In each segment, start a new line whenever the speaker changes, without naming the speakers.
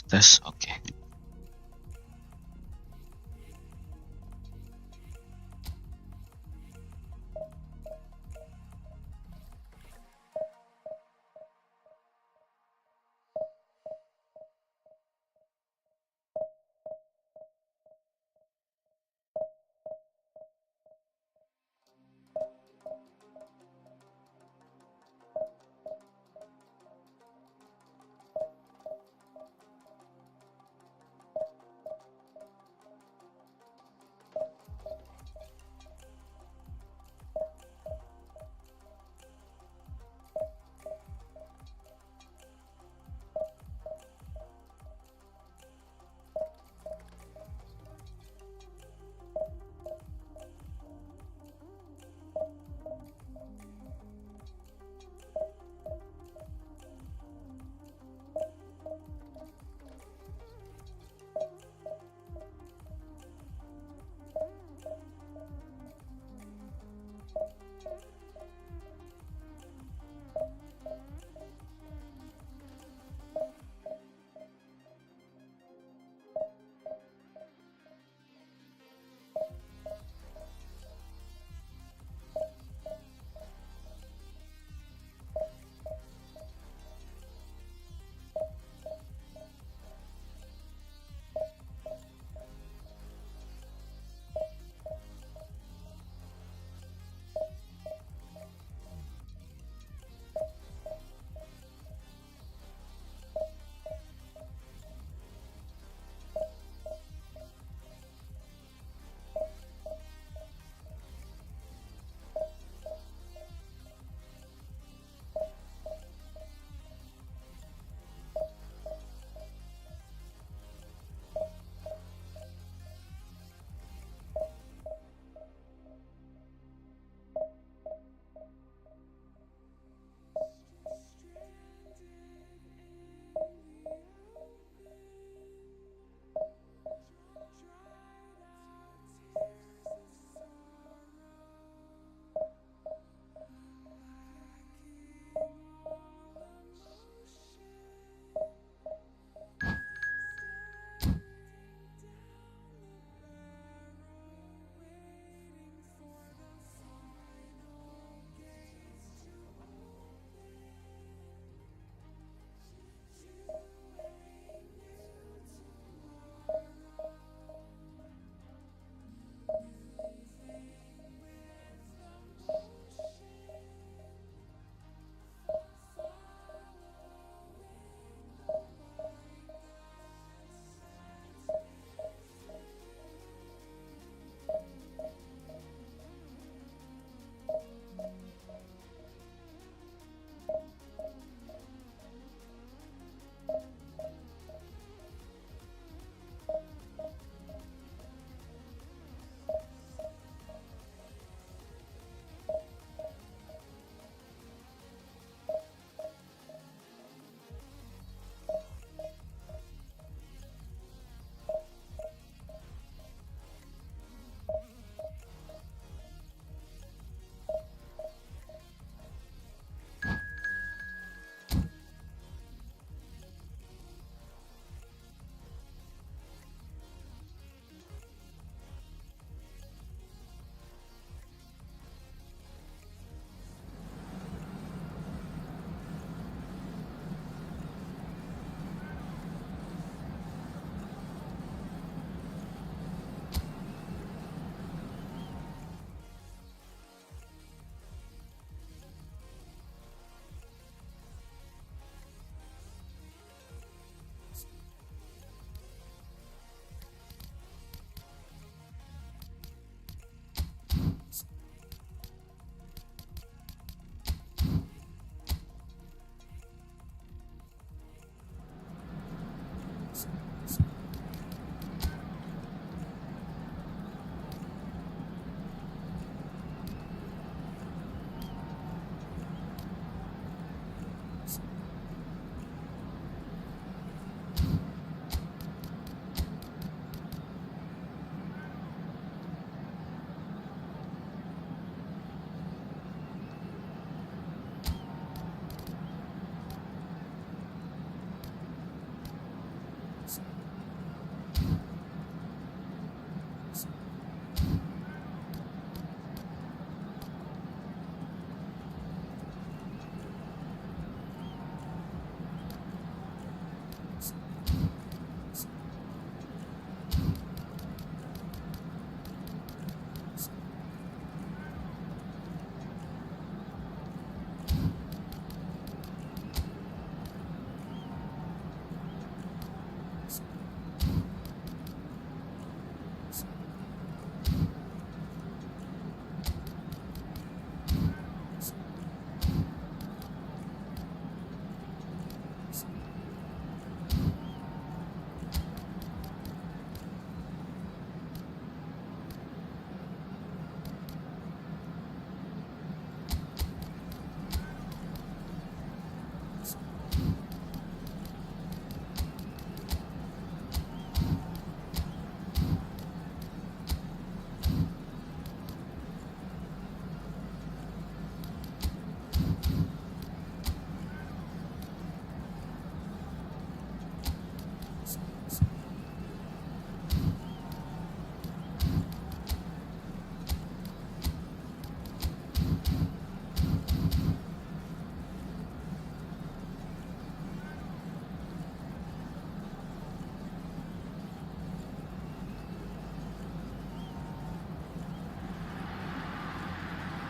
tes. Oke.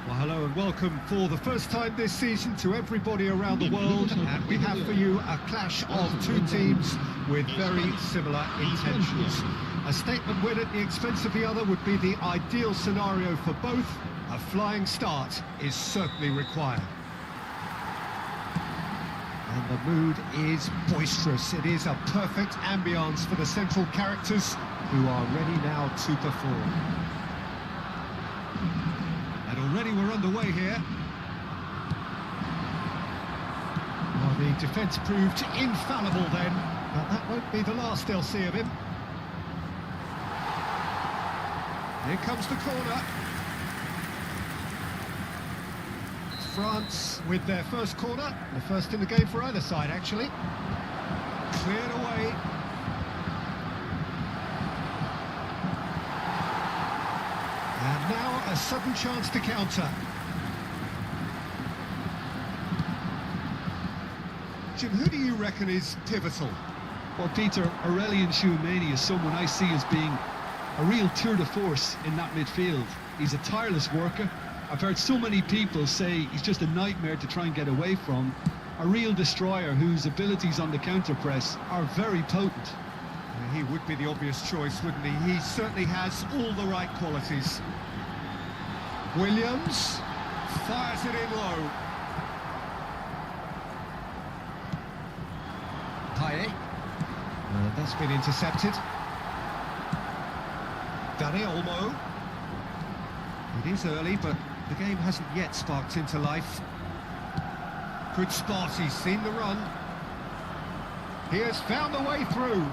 Well, hello and welcome for the first time this season to everybody around the world, and we have for you a clash of two teams with very similar intentions. A statement win at the expense of the other would be the ideal scenario for both. A flying start is certainly required. And the mood is boisterous. It is a perfect ambience for the central characters who are ready now to perform. And already we're underway here. Well, the defence proved infallible then, but that won't be the last they'll see of him. Here comes the corner. France with their first corner, the first in the game for either side actually. Cleared away. And now a sudden chance to counter. Jim, who do you reckon is pivotal?
Well, Peter, Aurelien Tchouameni is someone I see as being a real tour de force in that midfield. He's a tireless worker. I've heard so many people say he's just a nightmare to try and get away from. A real destroyer whose abilities on the counter-press are very potent.
He would be the obvious choice, wouldn't he? He certainly has all the right qualities. Williams fires it in low. Payet. That's been intercepted. Dani Olmo. It is early, but the game hasn't yet sparked into life. Good spot, he's seen the run. He has found the way through.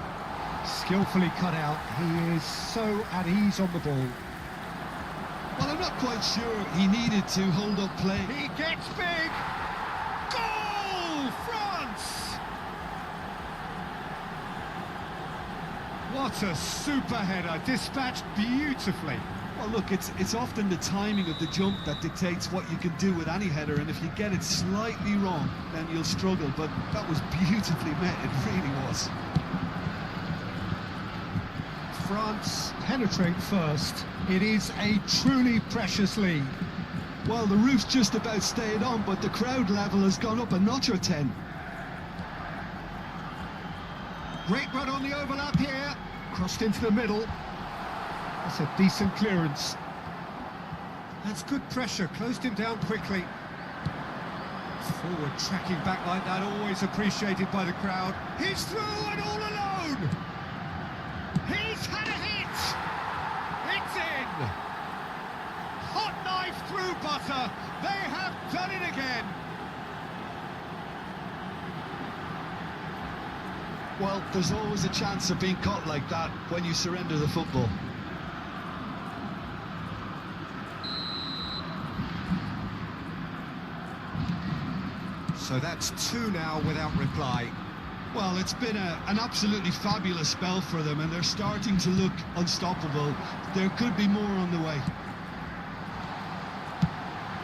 Skillfully cut out, he is so at ease on the ball.
Well, I'm not quite sure he needed to hold up play.
He gets big! Goal! France! What a super header, dispatched beautifully.
Well, look, it's often the timing of the jump that dictates what you can do with any header, and if you get it slightly wrong, then you'll struggle, but that was beautifully met, it really was.
France penetrate first. It is a truly precious lead.
Well, the roof's just about stayed on, but the crowd level has gone up a notch or 10.
Great run on the overlap here. Crossed into the middle. That's a decent clearance. That's good pressure, closed him down quickly. Forward tracking back like that, always appreciated by the crowd. He's through and all alone! He's had a hit! It's in! Hot knife through butter. They have done it again.
Well, there's always a chance of being caught like that when you surrender the football.
So that's two now without reply.
Well, it's been an absolutely fabulous spell for them, and they're starting to look unstoppable. There could be more on the way.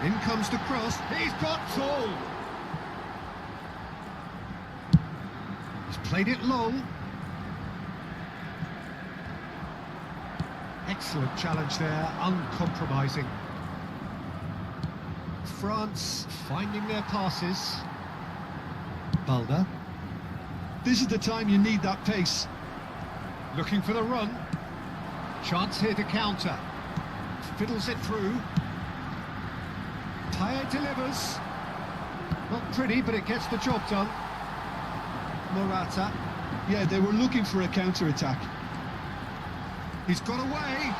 In comes the cross. He's got tall. He's played it long. Excellent challenge there, uncompromising. France finding their passes. Balda.
This is the time you need that pace.
Looking for the run. Chance here to counter. Fiddles it through. Payet delivers. Not pretty, but it gets the job done. Morata.
Yeah, they were looking for a counter-attack.
He's got away.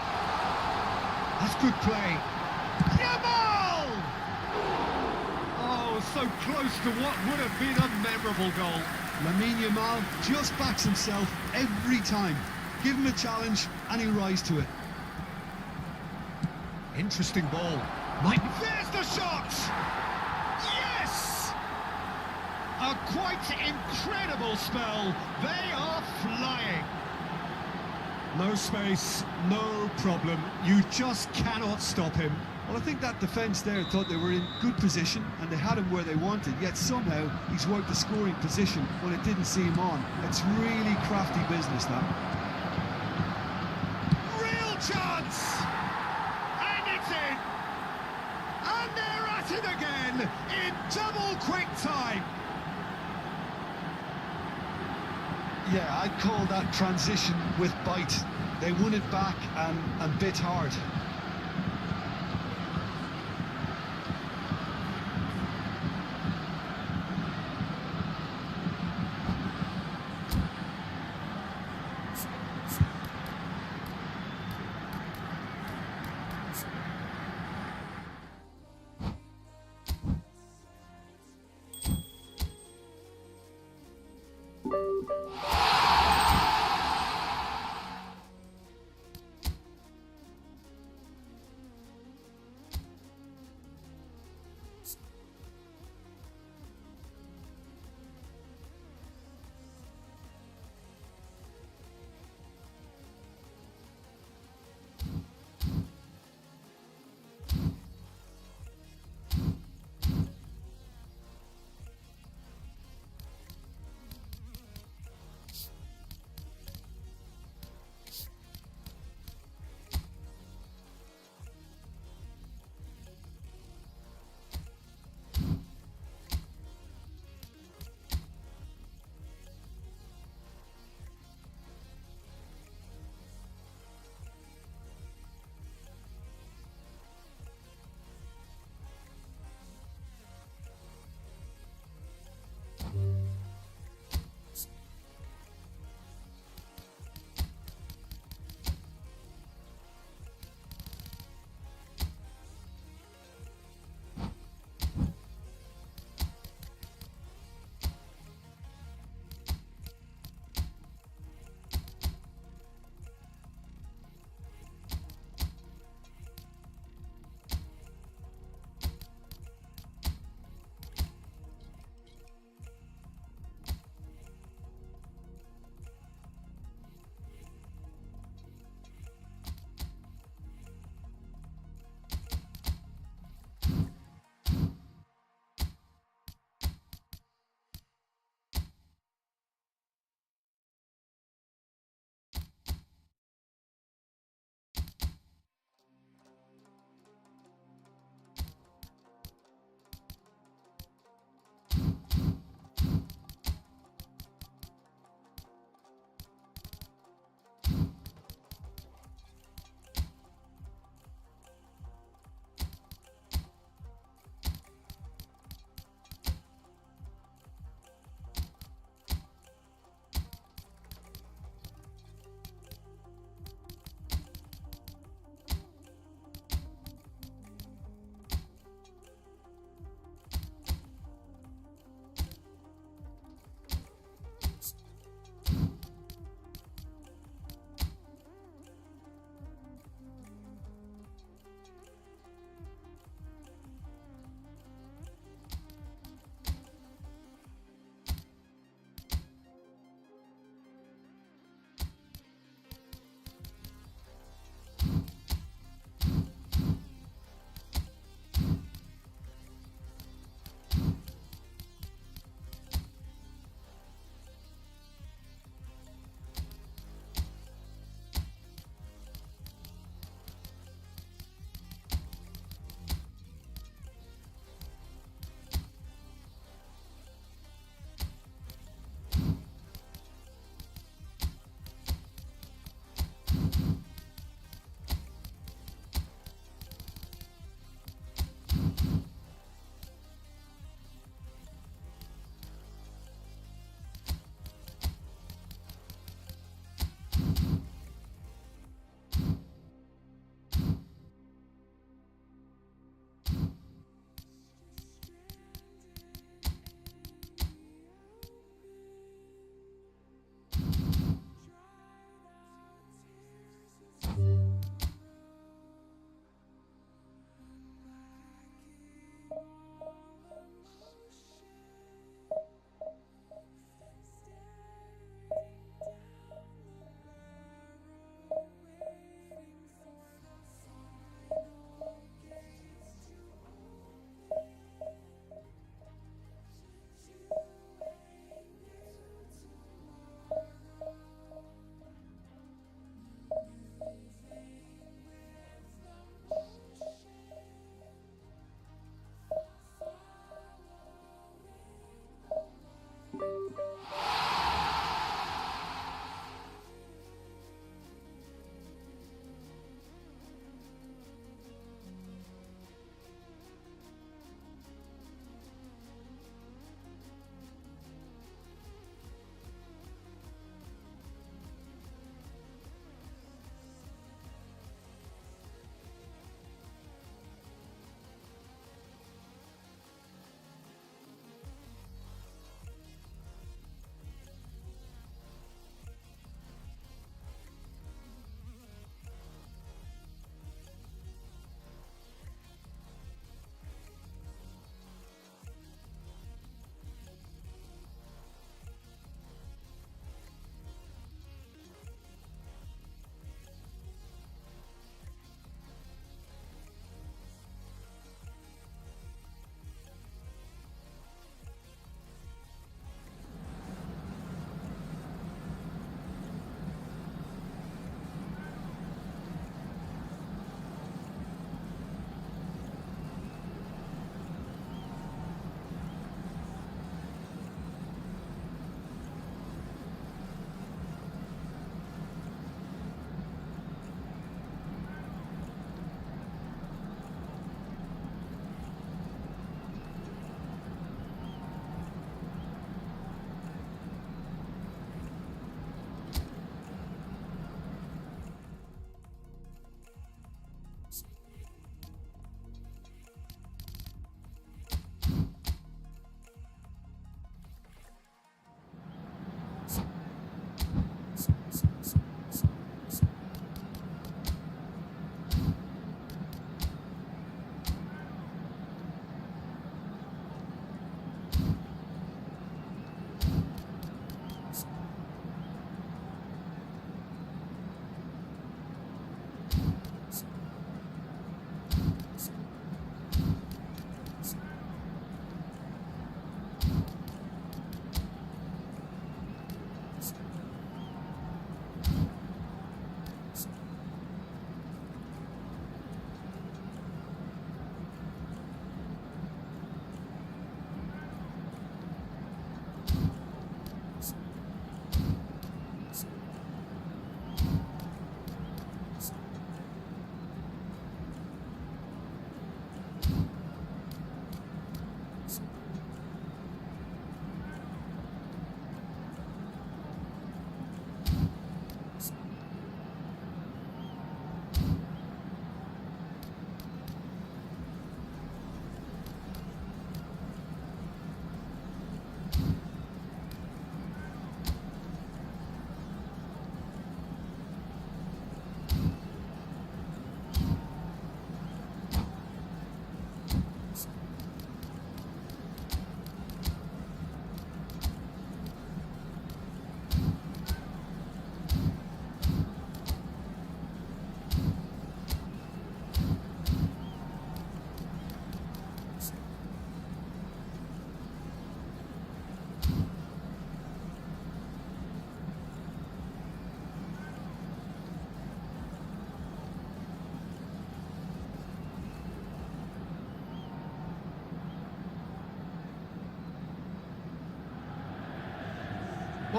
That's good play. Yamal! Oh, so close to what would have been a memorable goal.
Lamine Yamal just backs himself every time. Give him a challenge and he'll rise to it.
Interesting ball. There's the shot! Yes! A quite incredible spell. They are flying. No space, no problem. You just cannot stop him.
Well, I think that defence there thought they were in good position and they had him where they wanted, yet somehow he's worked the scoring position when it didn't see him on. It's really crafty business now.
Real chance! And it's in! And in double quick time.
Yeah, I'd call that transition with bite. They won it back and bit hard.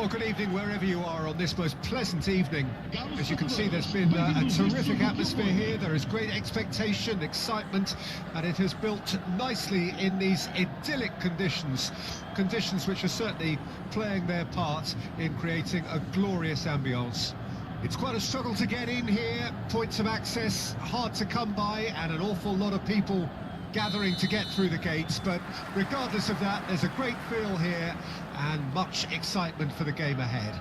Well, good evening wherever you are on this most pleasant evening. As you can see, there's been a terrific atmosphere here. There is great expectation, excitement, and it has built nicely in these idyllic conditions. Conditions which are certainly playing their part in creating a glorious ambience. It's quite a struggle to get in here, points of access hard to come by, and an awful lot of people gathering to get through the gates, but regardless of that, there's a great feel here and much excitement for the game ahead.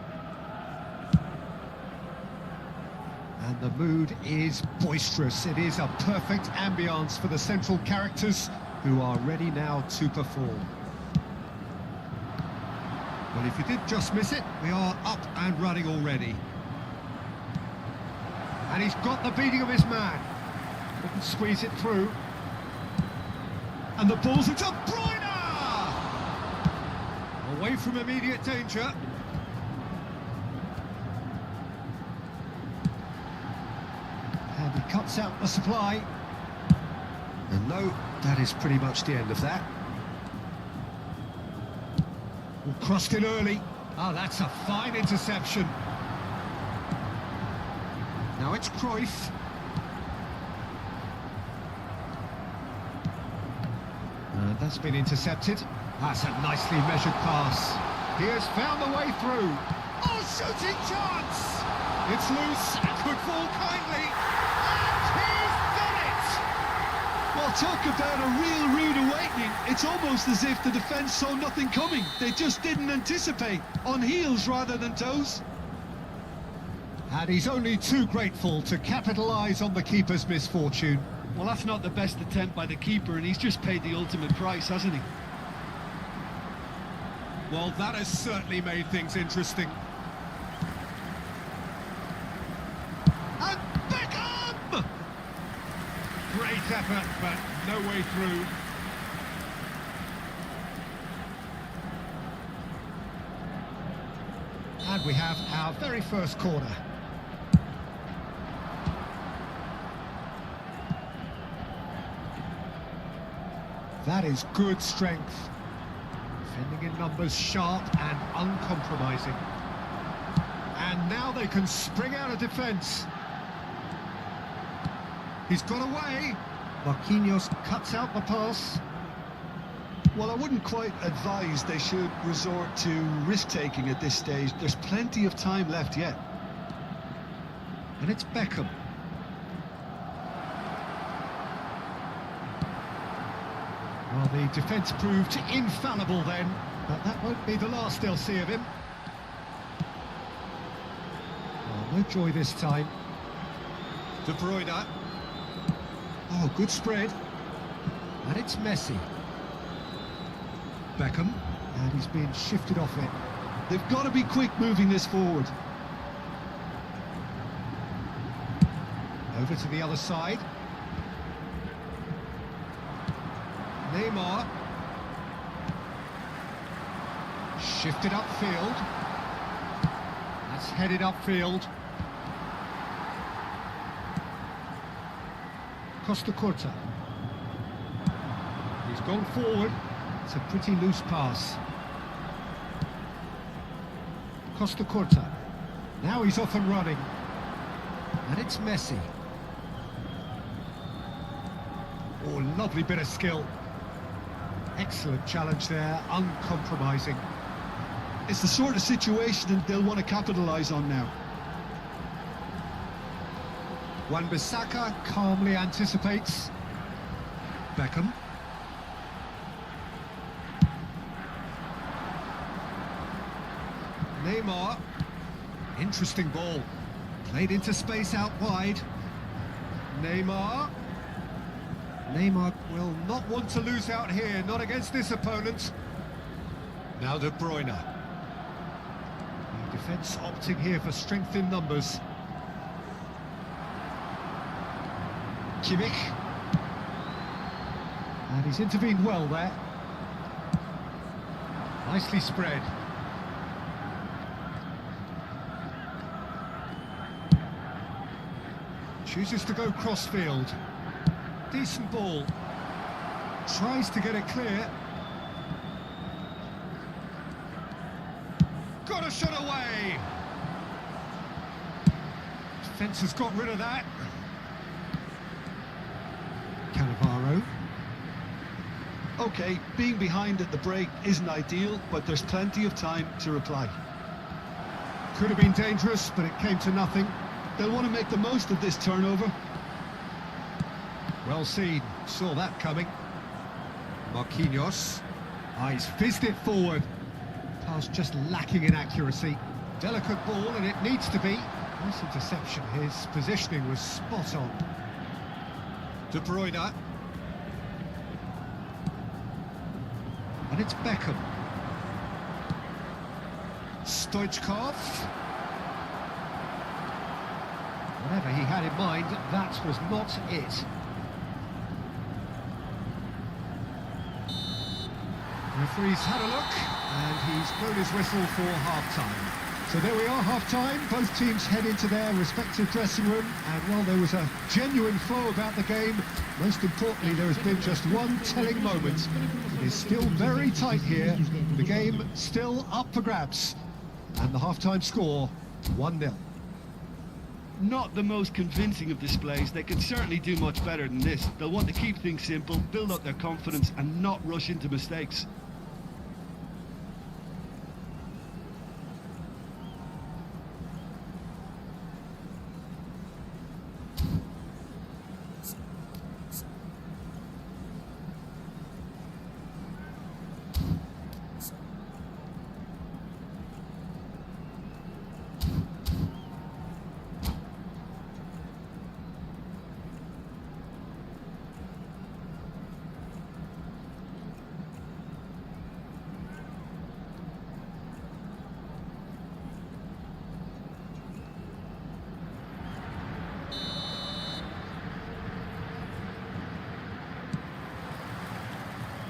And the mood is boisterous. It is a perfect ambience for the central characters who are ready now to perform. Well, if you did just miss it, we are up and running already. And he's got the beating of his man. Couldn't squeeze it through. And the ball's into Bruyne! Away from immediate danger. And he cuts out the supply. And no, that is pretty much the end of that. Crossed in early. Oh, that's a fine interception. Now it's Cruyff. That's been intercepted. That's a nicely measured pass. He has found the way through. Oh, shooting chance! It's loose and could fall kindly. And he's done it!
Well, talk about a real rude awakening. It's almost as if the defence saw nothing coming. They just didn't anticipate. On heels rather than toes.
And he's only too grateful to capitalise on the keeper's misfortune.
Well, that's not the best attempt by the keeper, and he's just paid the ultimate price, hasn't he?
Well, that has certainly made things interesting. And Beckham! Great effort, but no way through. And we have our very first corner. That is good strength. Defending in numbers, sharp and uncompromising. And now they can spring out of defence. He's got away. Marquinhos cuts out the pass.
Well, I wouldn't quite advise they should resort to risk-taking at this stage. There's plenty of time left yet.
And it's Beckham. Well, the defence proved infallible then, but that won't be the last they'll see of him. Well, no joy this time. De Bruyne. Oh, good spread. And it's Messi. Beckham. And he's being shifted off it.
They've got to be quick moving this forward.
Over to the other side. Neymar. Shifted upfield. That's headed upfield. Costa Curta. He's gone forward. It's a pretty loose pass. Costa Curta. Now he's off and running. And it's Messi. Oh, lovely bit of skill. Excellent challenge there, uncompromising.
It's the sort of situation that they'll want to capitalise on now.
Wan-Bissaka calmly anticipates. Beckham. Neymar. Interesting ball. Played into space out wide. Neymar. Neymar will not want to lose out here, not against this opponent. Now De Bruyne. The defence opting here for strength in numbers. Kimmich. And he's intervened well there. Nicely spread. Chooses to go crossfield. Decent ball. Tries to get it clear. got a shot away. Defence has got rid of that. Cannavaro.
Okay, being behind at the break isn't ideal, but there's plenty of time to reply.
Could have been dangerous, but it came to nothing.
They'll want to make the most of this turnover.
Well seen, saw that coming. Marquinhos. He's fizzed it forward. Pass just lacking in accuracy. Delicate ball, and it needs to be. Nice interception. His positioning was spot on. De Bruyne. And it's Beckham. Stoichkov. Whatever he had in mind, that was not it. The referee's had a look, and he's blown his whistle for half-time. So there we are, half-time. Both teams head into their respective dressing room, and while there was a genuine flow about the game, most importantly, there has been just one telling moment. It is still very tight here. The game still up for grabs, and the half-time score, 1-0.
Not the most convincing of displays. They can certainly do much better than this. They'll want to keep things simple, build up their confidence, and not rush into mistakes.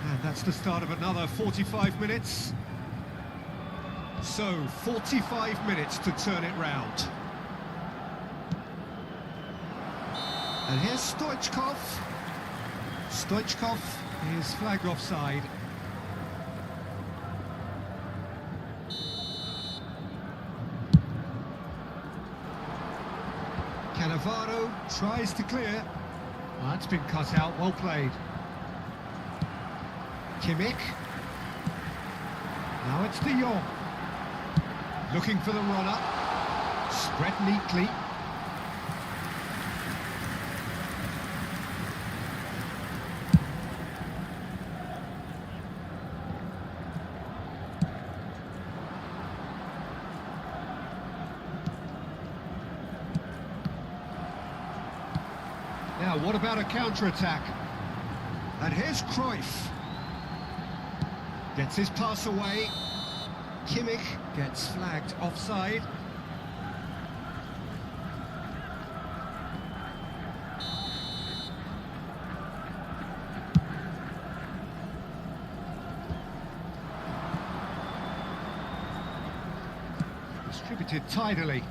And that's the start of another 45 minutes. So, 45 minutes to turn it round. And here's Stoichkov. Stoichkov is flagged offside. Cannavaro tries to clear. That's been cut out, well played. Kimmich. Now it's De Jong. Looking for the runner. Spread neatly. Now, what about a counter-attack? And here's Cruyff. Gets his pass away. Kimmich gets flagged offside. Distributed tidily.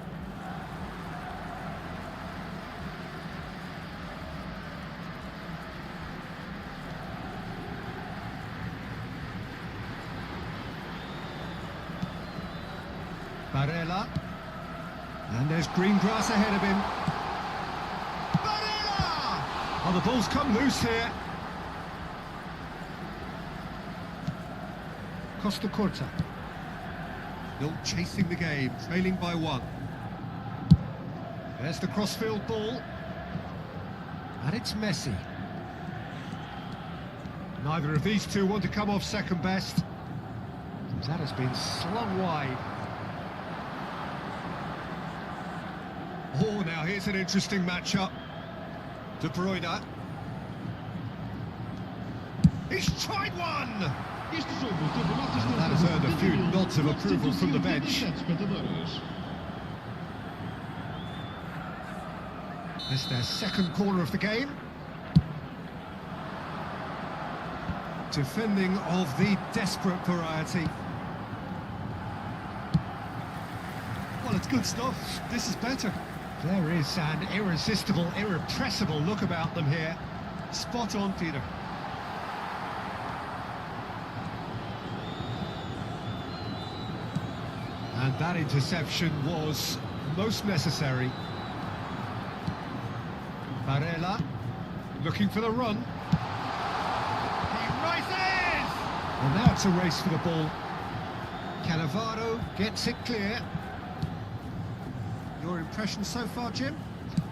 Barella, and there's green grass ahead of him. Barella! Oh, the ball's come loose here. Costa Corta. Still chasing the game, trailing by 1. There's the crossfield ball. And it's Messi. Neither of these two want to come off second best. That has been slung wide. Oh, now here's an interesting matchup. De Bruyne. He's tried one! That has earned a few nods of approval from the bench. This is their second corner of the game. Defending of the desperate variety.
Well, it's good stuff. This is better.
There is an irresistible, irrepressible look about them here.
Spot on, Peter.
And that interception was most necessary. Varela looking for the run. He rises! And now it's a race for the ball. Cannavaro gets it clear. Your impression so far, Jim?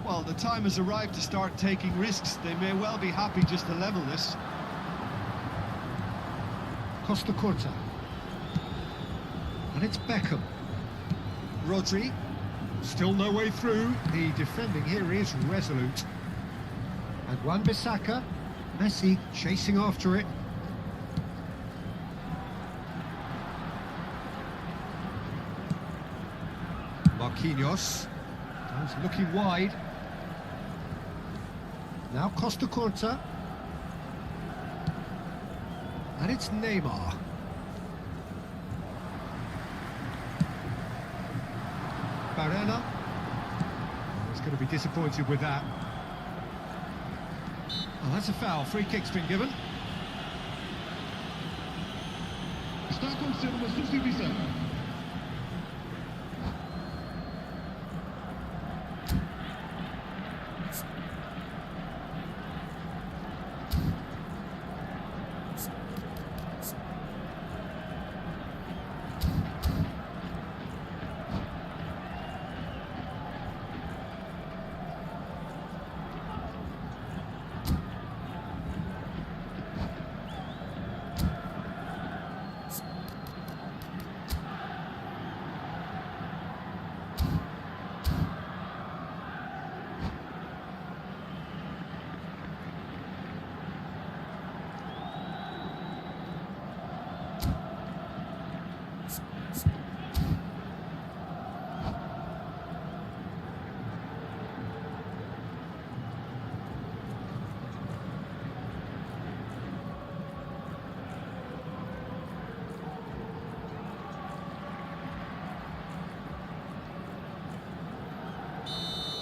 Well, the time has arrived to start taking risks. They may well be happy just to level this.
Costa Curta. And it's Beckham. Rodri. Still no way through. The defending here is resolute. And Wan-Bissaka. Messi chasing after it. Marquinhos. He's looking wide. Now Costa Curta. And it's Neymar. Varela. He's going to be disappointed with that. Oh, that's a foul. Free kick's been given.
Está a acontecer uma substituição.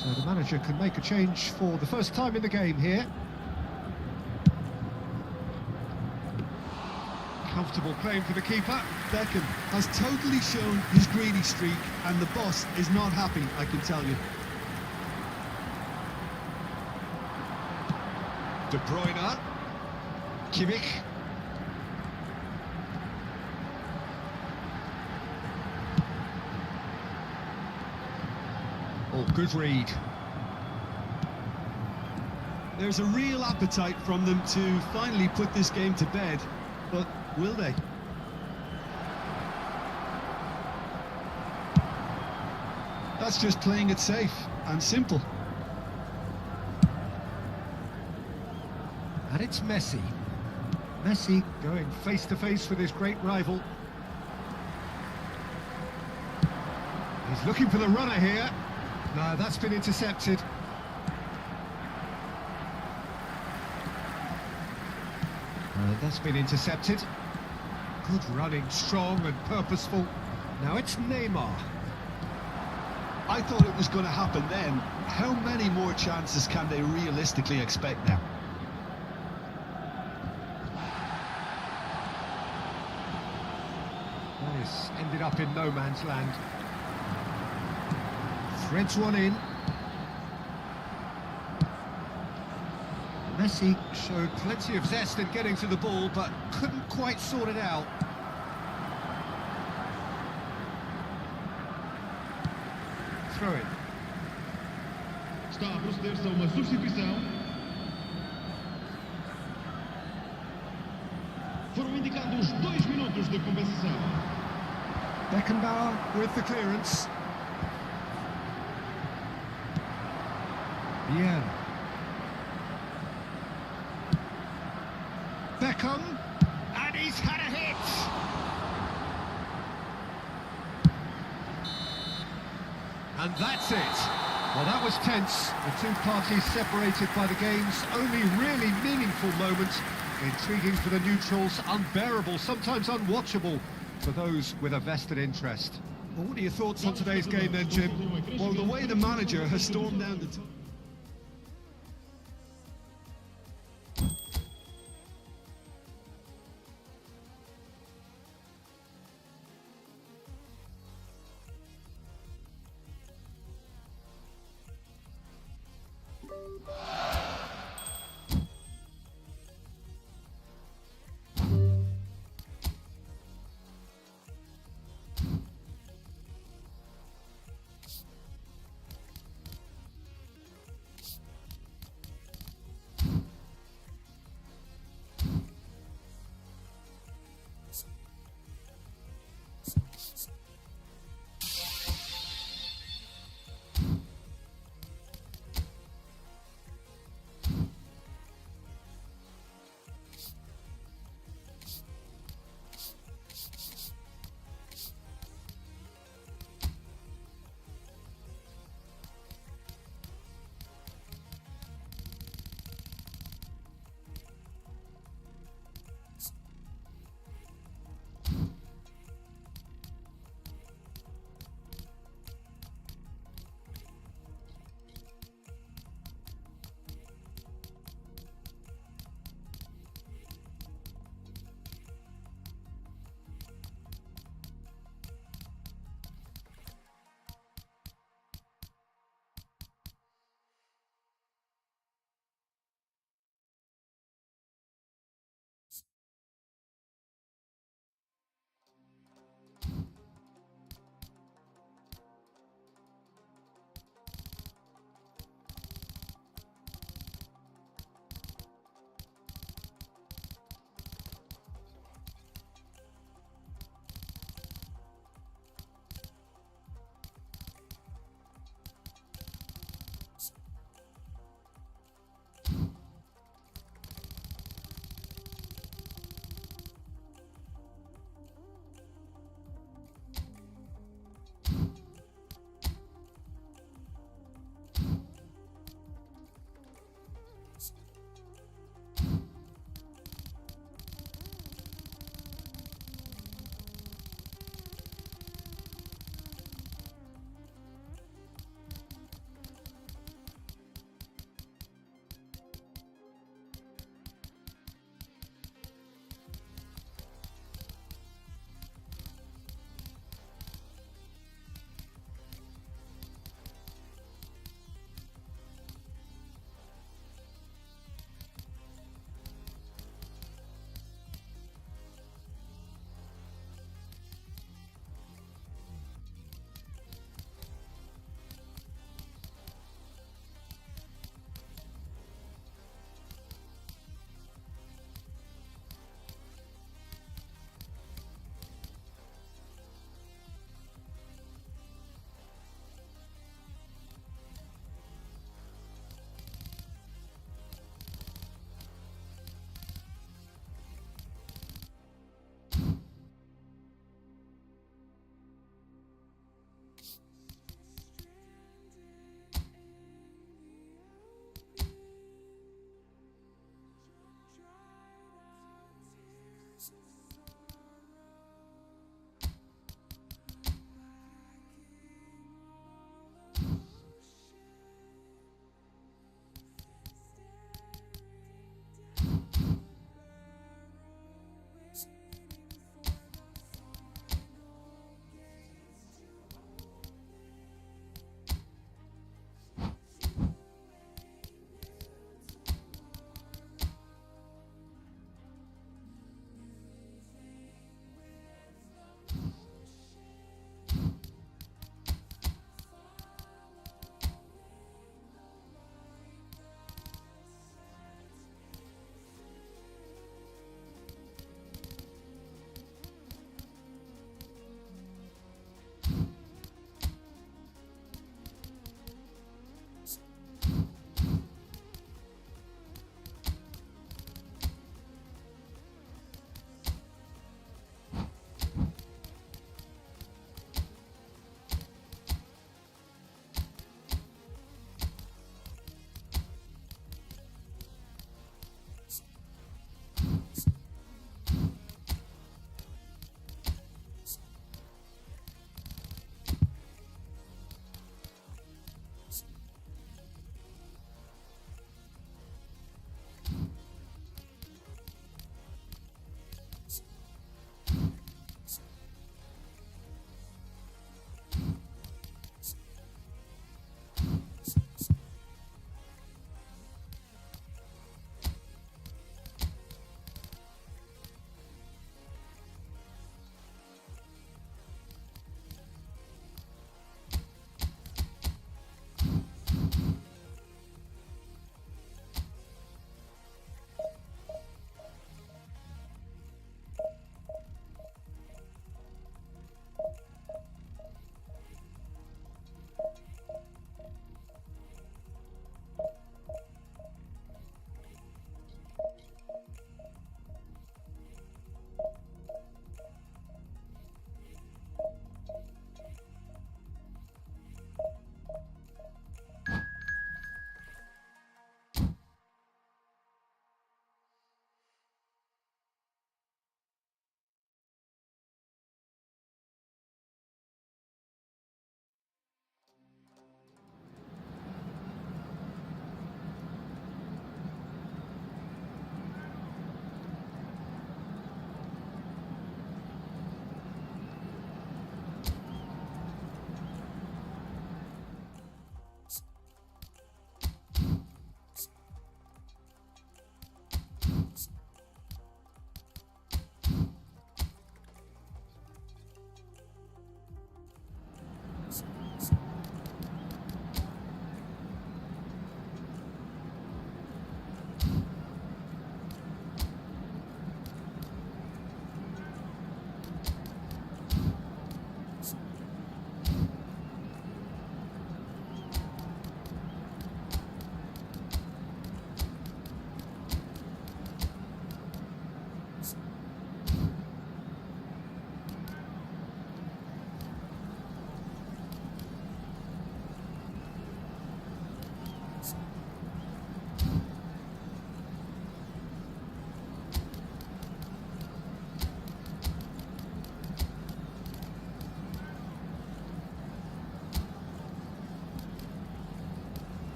So the manager can make a change for the first time in the game here. Comfortable claim for the keeper.
Beckham has totally shown his greedy streak, and the boss is not happy, I can tell you.
De Bruyne. Kimmich. Oh, good read.
There's a real appetite from them to finally put this game to bed, but will they? That's just playing it safe and simple.
And it's Messi. Messi going face to face with his great rival. He's looking for the runner here. No, that's been intercepted. That's been intercepted. Good running, strong and purposeful. Now it's Neymar.
I thought it was going to happen then. How many more chances can they realistically expect now?
That has ended up in no man's land. Threads one in. Messi showed plenty of zest in getting to the ball, but couldn't quite sort it out. Throw it.
Está a proceder-se a uma substituição. Foram indicados 2 minutos de compensação.
Beckenbauer with the clearance. Yeah. Beckham, and he's had a hit. And that's it. Well, that was tense. The two parties separated by the game's only really meaningful moment. Intriguing for the neutrals, unbearable, sometimes unwatchable for those with a vested interest. Well, what are your thoughts on today's game then, Jim?
Well, the way the manager has stormed down the top.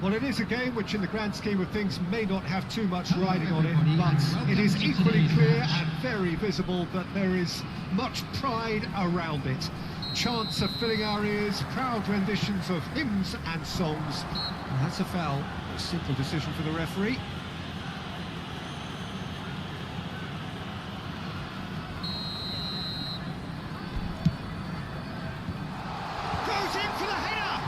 Well, it is a game which in the grand scheme of things may not have too much riding on it, but it is equally clear and very visible that there is much pride around it. Chants are filling our ears, proud renditions of hymns and songs. And that's a foul. A simple decision for the referee. Goes in for the header!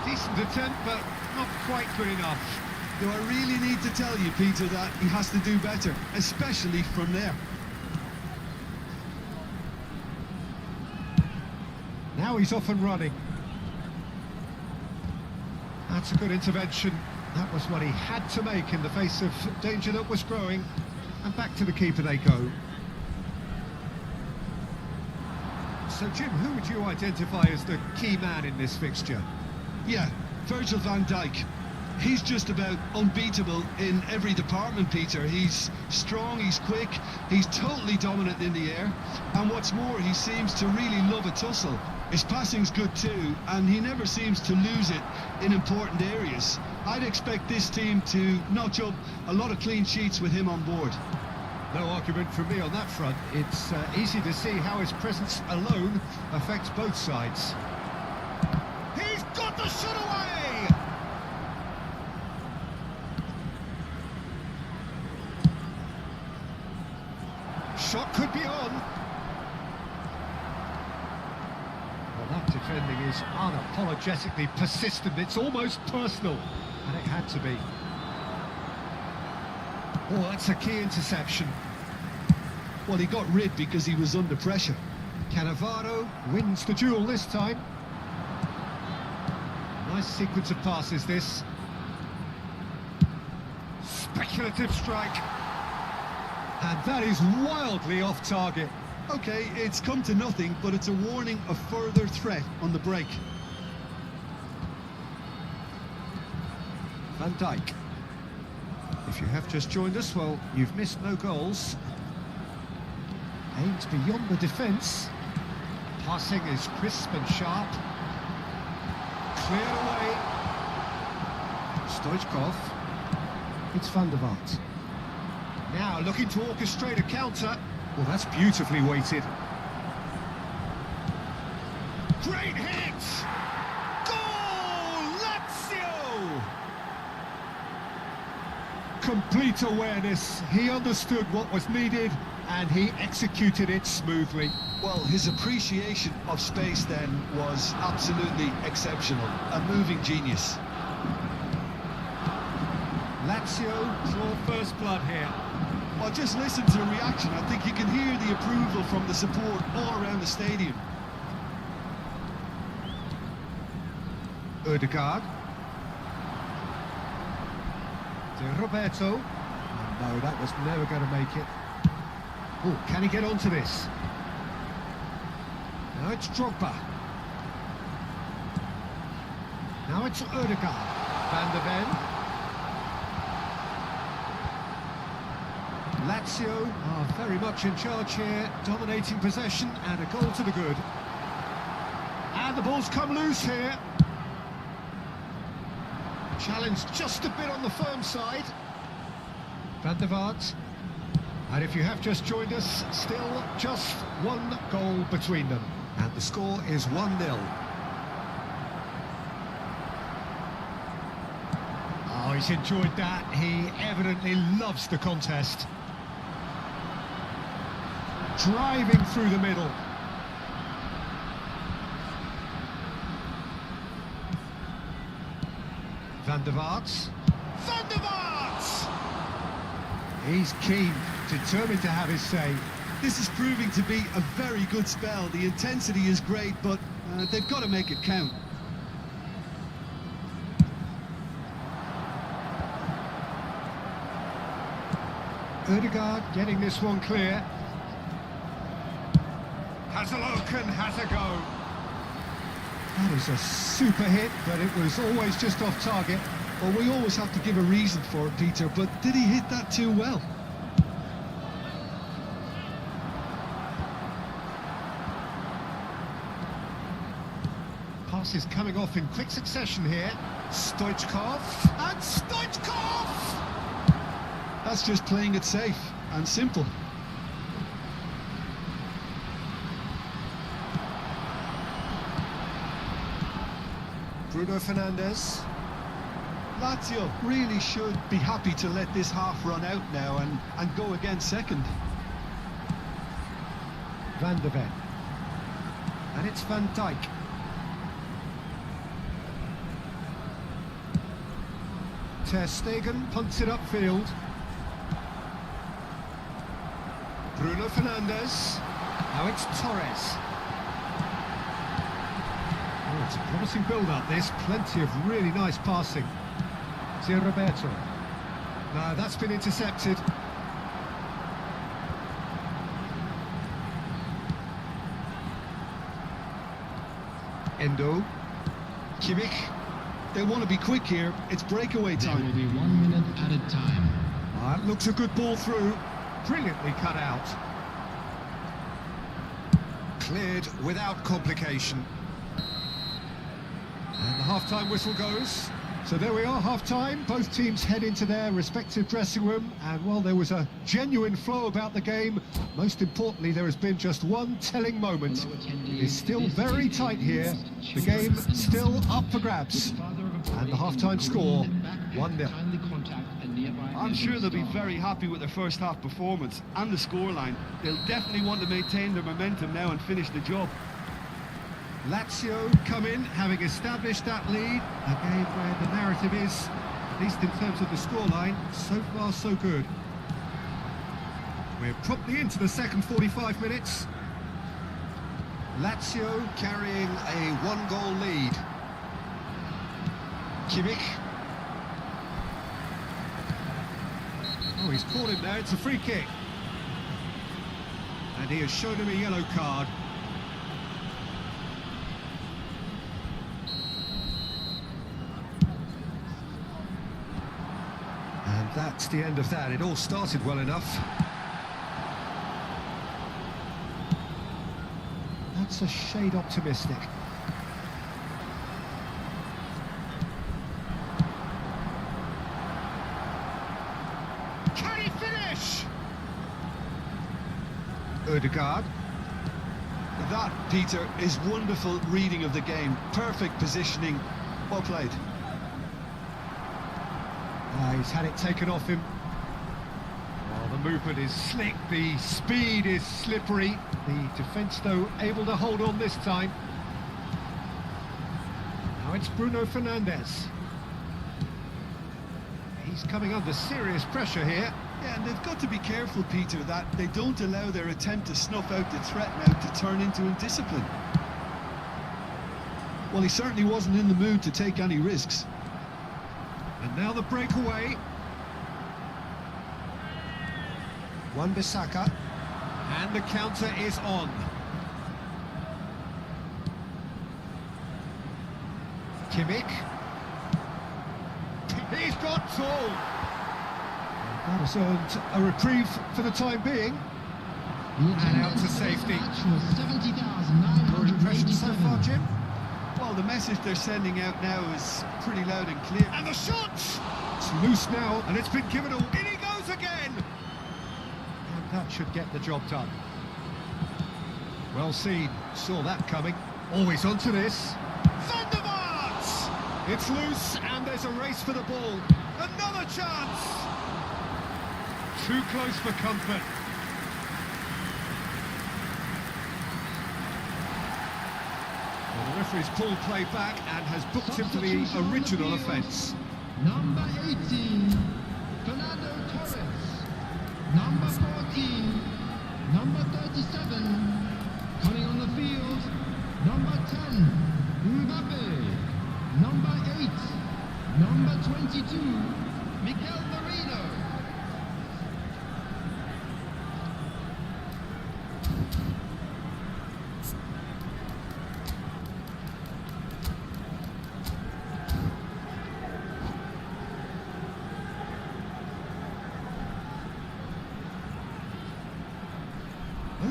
Decent attempt, but not quite good enough.
Do I really need to tell you, Peter, that he has to do better, especially from there?
Now he's off and running. That's a good intervention. That was what he had to make in the face of danger that was growing. And back to the keeper they go. So, Jim, who would you identify as the key man in this fixture?
Yeah, Virgil van Dijk. He's just about unbeatable in every department, Peter. He's strong, he's quick, he's totally dominant in the air. And what's more, he seems to really love a tussle. His passing's good too, and he never seems to lose it in important areas. I'd expect this team to notch up a lot of clean sheets with him on board.
No argument from me on that front. It's easy to see how his presence alone affects both sides. He's got the shot away! Shot could be on. Well, that defending is unapologetically persistent. It's almost personal, and it had to be. Oh, that's a key interception.
Well, he got rid because he was under pressure.
Cannavaro wins the duel this time. Nice sequence of passes, this. Speculative strike. And that is wildly off target.
Okay, it's come to nothing, but it's a warning of further threat on the break.
Van Dijk. If you have just joined us, well, you've missed no goals. Aims beyond the defence. Passing is crisp and sharp. Cleared away. Stoichkov. It's Van der Vaart. Now looking to orchestrate a counter. Well, that's beautifully weighted. Great hit! Goal! Lazio! Complete awareness. He understood what was needed and he executed it smoothly.
Well, his appreciation of space then was absolutely exceptional. A moving genius.
Lazio draw first blood here.
Well, just listen to the reaction. I think you can hear the approval from the support all around the stadium.
Ødegaard. De Roberto. No, that was never going to make it. Oh, can he get onto this? Now it's Drogba. Now it's Ødegaard. Van der Ven. Lazio are very much in charge here, dominating possession and a goal to the good. And the ball's come loose here. Challenge just a bit on the firm side. Van der Vaart. And if you have just joined us, still just one goal between them. And the score is 1-0. Oh, he's enjoyed that. He evidently loves the contest. Driving through the middle. Van der Vaart. Van der Vaart! He's keen, determined to have his say.
This is proving to be a very good spell. The intensity is great, but they've got to make it count.
Ødegaard getting this one clear. Has a look and has a go. That is a super hit, but it was always just off target.
Well, we always have to give a reason for it, Peter, but did he hit that too well?
Passes coming off in quick succession here. Stoichkov, and Stoichkov!
That's just playing it safe and simple.
Bruno Fernandes.
Lazio really should be happy to let this half run out now and go again second.
Van de Ven. And it's Van Dijk. Ter Stegen punts it upfield. Bruno Fernandes. Now it's Torres. Oh, it's a promising build-up, this. Plenty of really nice passing. Zio Roberto. No, that's been intercepted. Endo.
Kimmich. They want to be quick here. It's breakaway
There
time.
will be 1 minute added time.
That looks a good ball through. Brilliantly cut out. Cleared without complication. And the half-time whistle goes. So there we are, half-time. Both teams head into their respective dressing room. And while there was a genuine flow about the game, most importantly, there has been just one telling moment. It is still very tight here. The game still up for grabs. And the half-time score, 1-0.
I'm sure they'll be very happy with their first half performance and the scoreline. They'll definitely want to maintain their momentum now and finish the job.
Lazio come in, having established that lead. A game where the narrative is, at least in terms of the scoreline, so far so good. We're promptly into the second 45 minutes. Lazio carrying a one-goal lead. Kimmich. Oh, he's caught him there, it's a free kick. And he has shown him a yellow card. And that's the end of that. It all started well enough. That's a shade optimistic. Can he finish? Ødegaard.
That, Peter, is wonderful reading of the game. Perfect positioning. Well played.
He's had it taken off him. Well, the movement is slick, the speed is slippery. The defence, though, able to hold on this time. Now it's Bruno Fernandes. He's coming under serious pressure here.
Yeah, and they've got to be careful, Peter, that they don't allow their attempt to snuff out the threat now to turn into indiscipline. Well, he certainly wasn't in the mood to take any risks.
And now the breakaway. Wan-Bissaka. And the counter is on. Kimmich. He's got tall. That has earned a reprieve for the time being. And out to safety. Your impression so far, Jim?
Well, the message they're sending out now is pretty loud and clear.
And the shot! It's loose now, and it's been given away. In he goes again! And that should get the job done. Well seen, saw that coming. Always onto this. Van der Vaart! It's loose, and there's a race for the ball. Another chance! Too close for comfort. Well, the referee's pulled play back and has booked him for the original offence.
Number 18, Fernando Torres. Number 14, number 37, coming on the field, number 10, Mbappe. Number 8, number 22, Miguel Merino.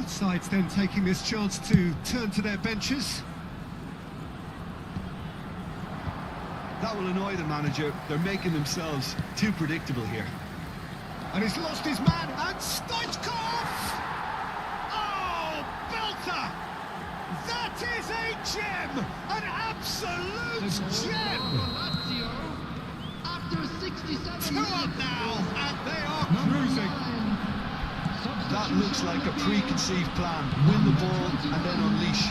Both sides then taking this chance to turn to their benches.
That will annoy the manager. They're making themselves too predictable here.
And he's lost his man, and Stoichkov! Oh, belter! That is a gem! An absolute gem!
Lazio, after 67
Two
minutes.
up now, and they are cruising.
That looks like a preconceived plan. Win the ball and then unleash.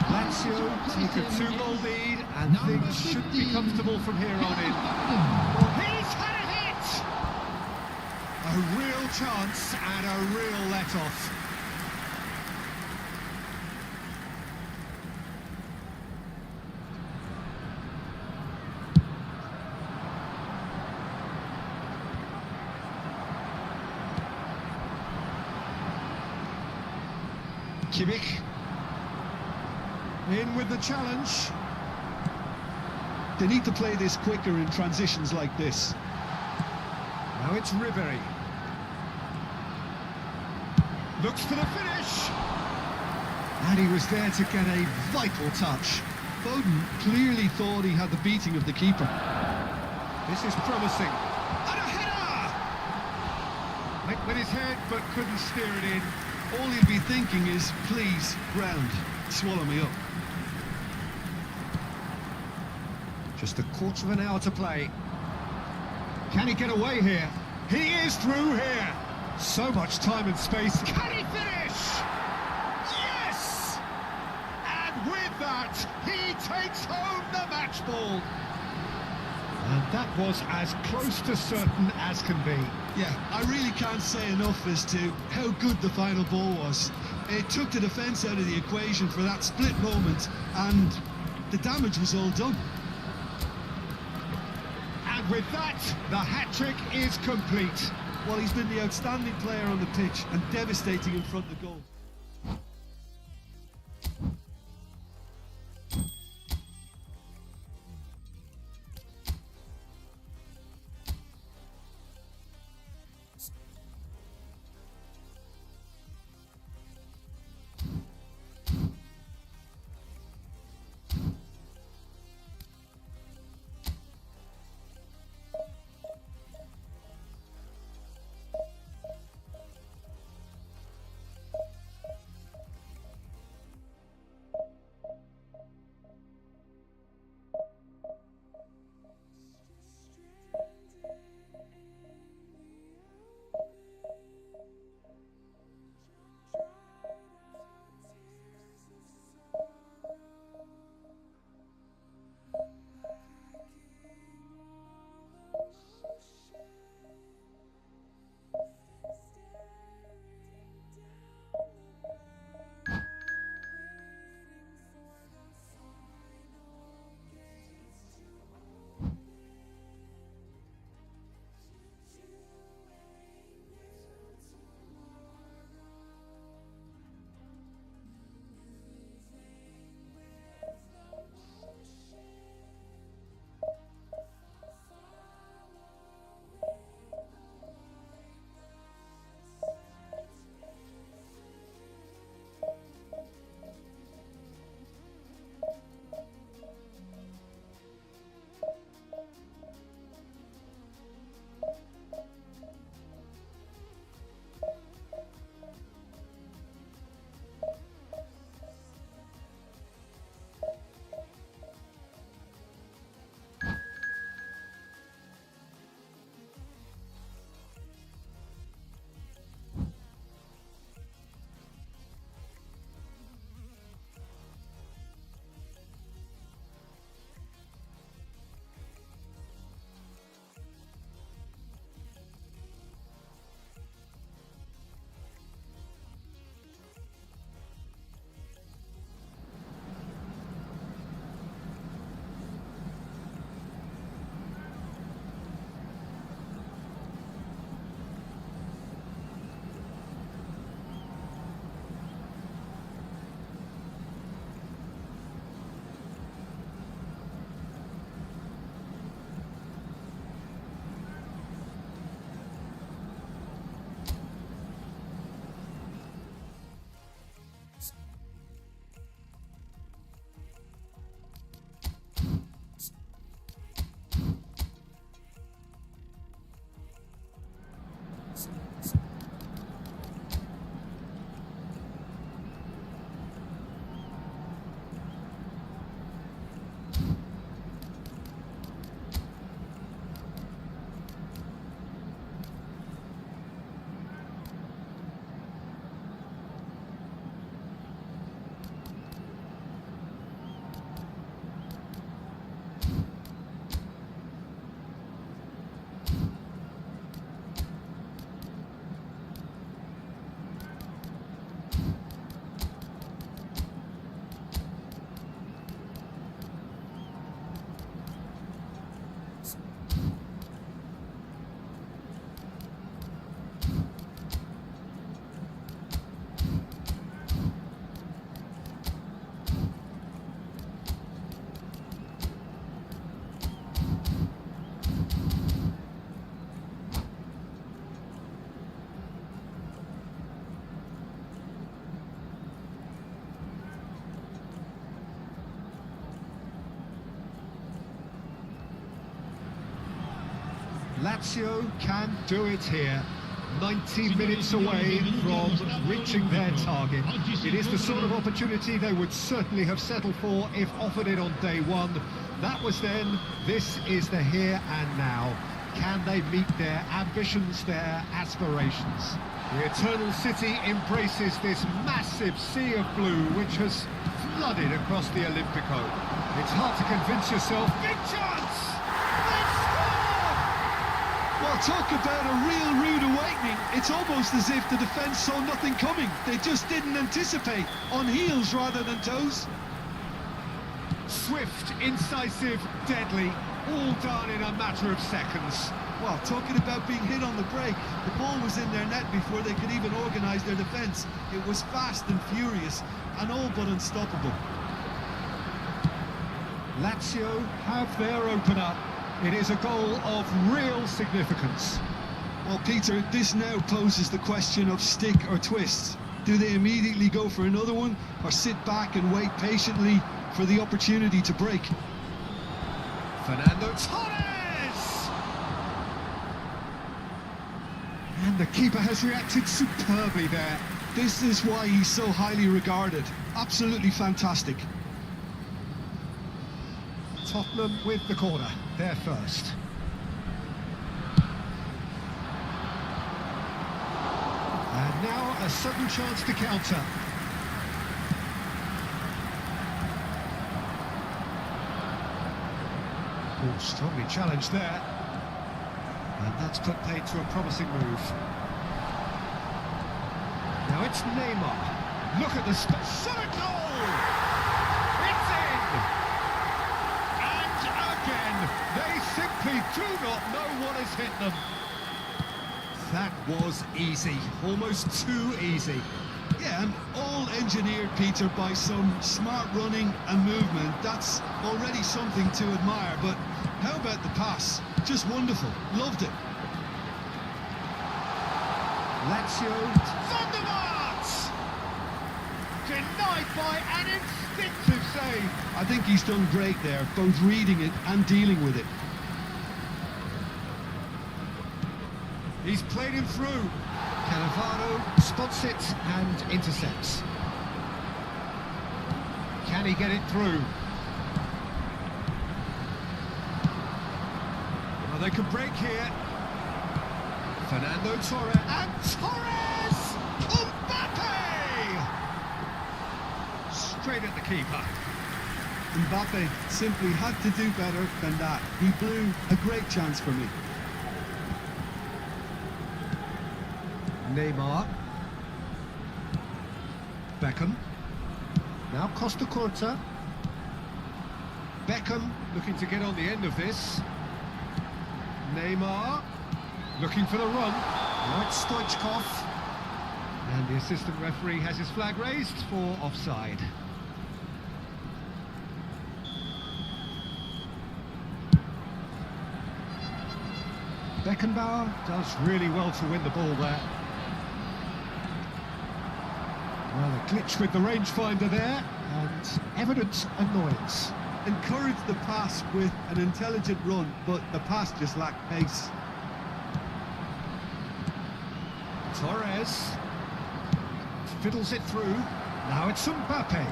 Lazio take a 2-goal lead, and things should be comfortable from here on in. Well, he's had a hit! A real chance and a real let-off. Kimmich in with the challenge.
They need to play this quicker in transitions like this.
Now it's Ribery. Looks for the finish. And he was there to get a vital touch.
Foden clearly thought he had the beating of the keeper.
This is promising. And a header! Went with his head but couldn't steer it in.
All he'll be thinking is, please, ground, swallow me up.
Just a quarter of an hour to play. Can he get away here? He is through here. So much time and space. Can he finish? Yes! And with that, he takes home the match ball. And that was as close to certain as can be.
Yeah, I really can't say enough as to how good the final ball was. It took the defence out of the equation for that split moment, and the damage was all done.
And with that, the hat-trick is complete.
Well, he's been the outstanding player on the pitch and devastating in front of goal.
Lazio can do it here. 90 minutes away from reaching their target. It is the sort of opportunity they would certainly have settled for if offered it on day one. That was then, this is the here and now. Can they meet their ambitions, their aspirations? The Eternal City embraces this massive sea of blue which has flooded across the Olimpico. It's hard to convince yourself. Big chance! They've scored!
Well, talk about a real rude awakening. It's almost as if the defence saw nothing coming. They just didn't anticipate, on heels rather than toes.
Swift, incisive, deadly, all done in a matter of seconds.
Well, talking about being hit on the break, the ball was in their net before they could even organise their defence. It was fast and furious, and all but unstoppable.
Lazio have their opener. It is a goal of real significance.
Well, Peter, this now poses the question of stick or twist. Do they immediately go for another one, or sit back and wait patiently for the opportunity to break?
Fernando Torres! And the keeper has reacted superbly there.
This is why he's so highly regarded. Absolutely fantastic.
Tottenham with the corner, they're first. And now a sudden chance to counter. Oh, strongly challenged there. And that's put paid to a promising move. Now it's Neymar. Look at the shot a goal! It's in! And again, they simply do not know what has hit them. That was easy, almost too easy.
Yeah, and all engineered, Peter, by some smart running and movement. That's already something to admire, but how about the pass? Just wonderful. Loved it.
Lazio. Thunderbolts! Denied by an instinctive save.
I think he's done great there, both reading it and dealing with it.
He's played him through. Cannavaro spots it and intercepts. Can he get it through? Well, they could break here. Fernando Torres. And Torres! Mbappe! Straight at the keeper.
Mbappe simply had to do better than that. He blew a great chance for me.
Neymar. Beckham. Now Costa Curta. Beckham looking to get on the end of this. Neymar looking for the run. Now it's Stoichkov. And the assistant referee has his flag raised for offside. Beckenbauer does really well to win the ball there. Well, a glitch with the rangefinder there, and evident annoyance.
Encouraged the pass with an intelligent run, but the pass just lacked pace.
Torres fiddles it through. Now it's Mbappe.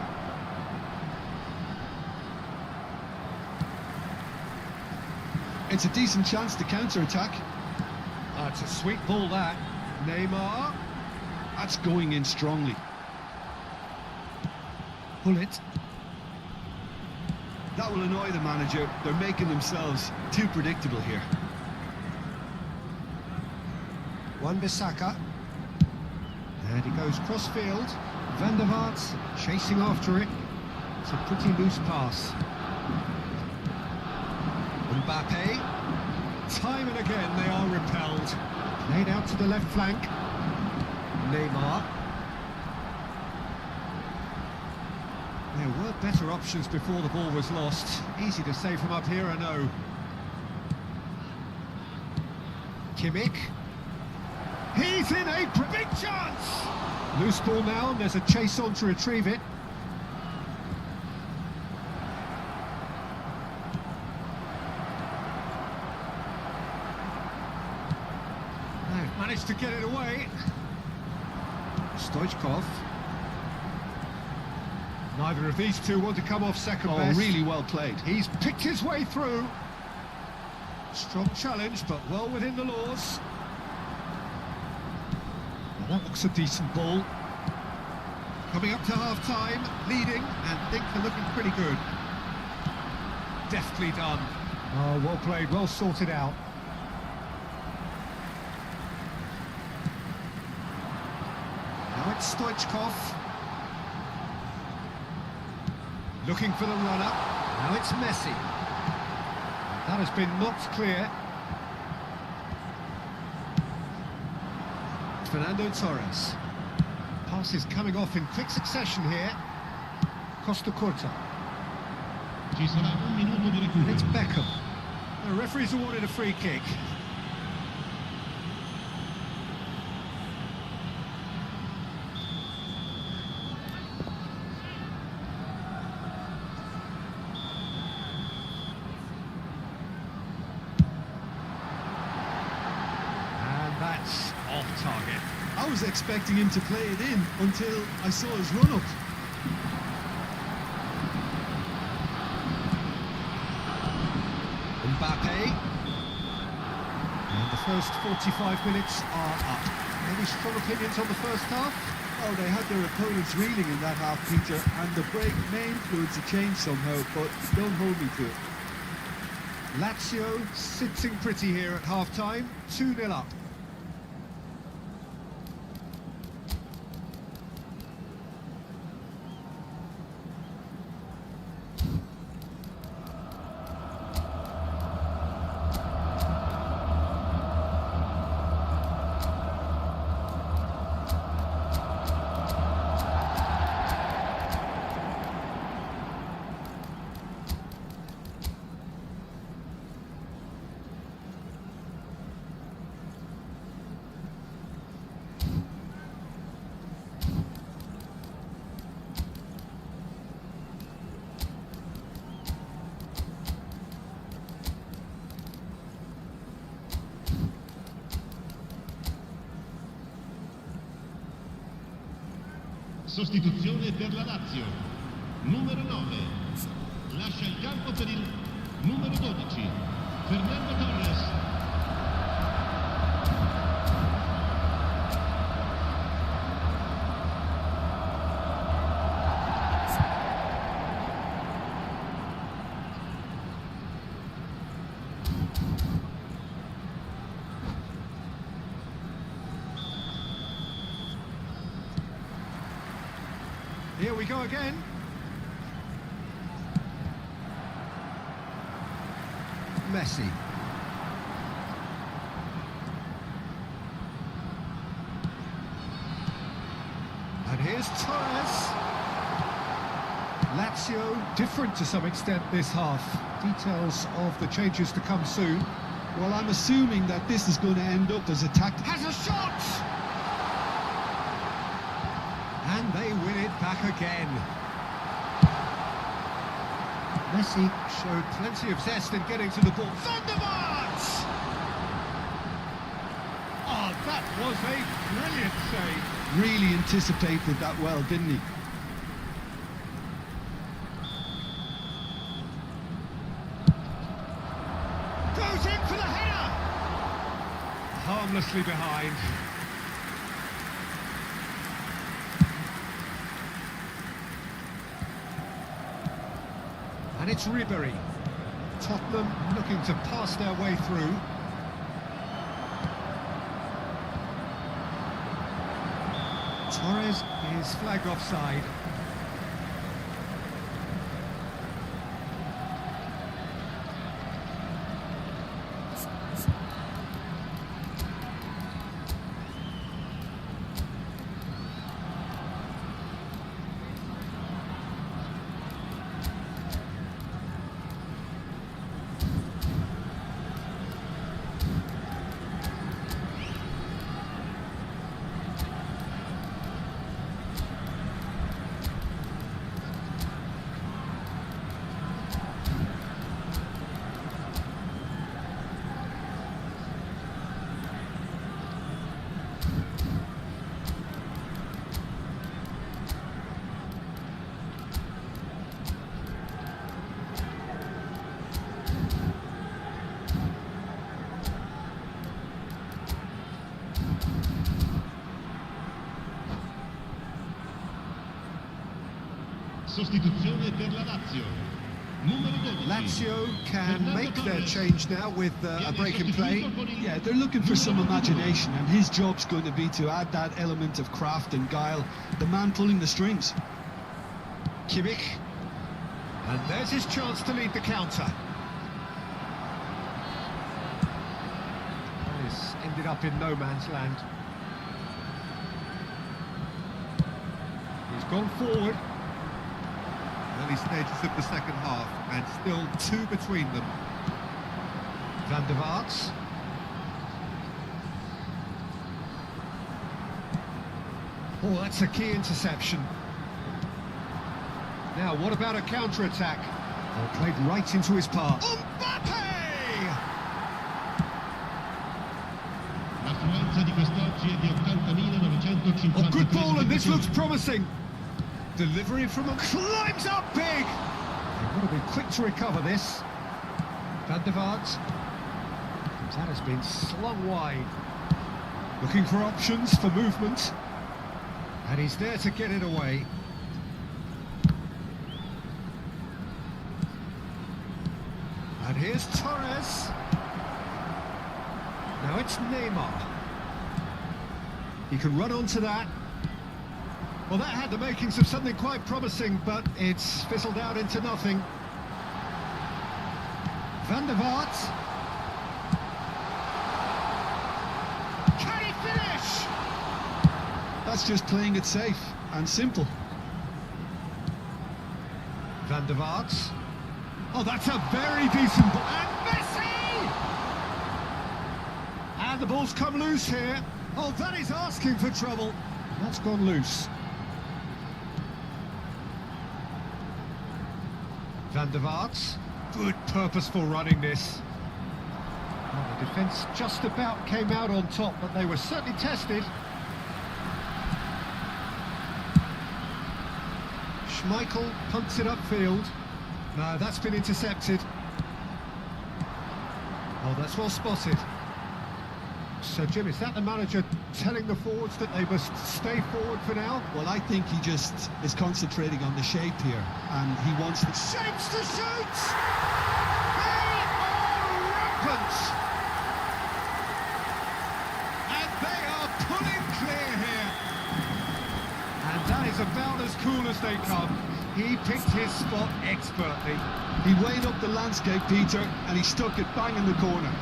It's a decent chance to counter-attack.
It's a sweet ball, that. Neymar.
That's going in strongly.
Pull it.
That will annoy the manager. They're making themselves too predictable here.
Wan-Bissaka. And he goes cross-field. Van der Vaart chasing after it. It's a pretty loose pass. Mbappe. Time and again they are repelled. Played out to the left flank. Neymar. There were better options before the ball was lost. Easy to say from up here, I know. Kimmich. He's in a big chance! Loose ball now, and there's a chase on to retrieve it. to get it away. Stoichkov. Neither of these two want to come off second
Oh,
best.
really well played.
He's picked his way through. Strong challenge, but well within the laws. Well, that looks a decent ball. Coming up to half-time, leading, and think they're looking pretty good. Deftly done. Oh, well played, well sorted out. Now it's Stoichkov. Looking for the runner. Now it's Messi. That has been knocked clear. Fernando Torres. Passes coming off in quick succession here. Costa Curta.
Ci sarà un minuto di
And it's
recupero.
Beckham. The referee's awarded a free kick. And that's off target.
I was expecting him to play it in until I saw his run-up.
Mbappe. And the first 45 minutes are up. Any strong opinions on the first half?
Oh, they had their opponents reeling in that half, Peter, and the break may influence a change somehow, but don't hold me to it.
Lazio sitting pretty here at half-time, 2-0 up.
Sostituzione per la Lazio. Numero 9. Lascia il campo per il numero 12. Fernando Torres.
Here we go again. Messi. And here's Torres. Lazio different to some extent this half. Details of the changes to come soon.
Well, I'm assuming that this is going to end up as a tactic.
Has a shot! And they win it back again. Messi showed plenty of zest in getting to the ball. Thunderbirds! Oh, that was a brilliant save.
Really anticipated that well, didn't he?
Goes in for the header! Harmlessly behind. And it's Ribery. Tottenham looking to pass their way through. Torres is flagged offside.
Sostituzione per la Lazio. Numero 12.
Lazio can make their change now with a break in play.
Yeah, they're looking for some imagination, and his job's going to be to add that element of craft and guile, the man pulling the strings.
Kimmich. And there's his chance to lead the counter. He's ended up in no man's land. He's gone forward.
Early stages of the second half, and still two between them.
Van der Vaart. Oh, that's a key interception. Now, what about a counter-attack? Oh, played right into his path. Mbappe!
L'affluenza di quest'oggi è di 80.950.
Oh, good ball, and this looks promising. Delivery from a climbs up big. They've got to be quick to recover this. Van der Vaart. That has been slung wide. Looking for options for movement. And he's there to get it away. And here's Torres. Now it's Neymar. He can run onto that. Well, that had the makings of something quite promising, but it's fizzled out into nothing. Van der Vaart. Can he finish?
That's just playing it safe and simple.
Van der Vaart. Oh, that's a very decent ball. And Messi! And the ball's come loose here. Oh, that is asking for trouble. That's gone loose. Van der Vaart. Good purposeful running this. Well, the defence just about came out on top, but they were certainly tested. Schmeichel punts it upfield. No, that's been intercepted. Oh, that's well spotted. So, Jim, is that the manager telling the forwards that they must stay forward for now?
Well, I think he just is concentrating on the shape here, and he wants the
Shapes to shoot! They are rampant! And they are pulling clear here. And that is about as cool as they come. He picked his spot expertly.
He weighed up the landscape, Peter, and he stuck it bang in the corner.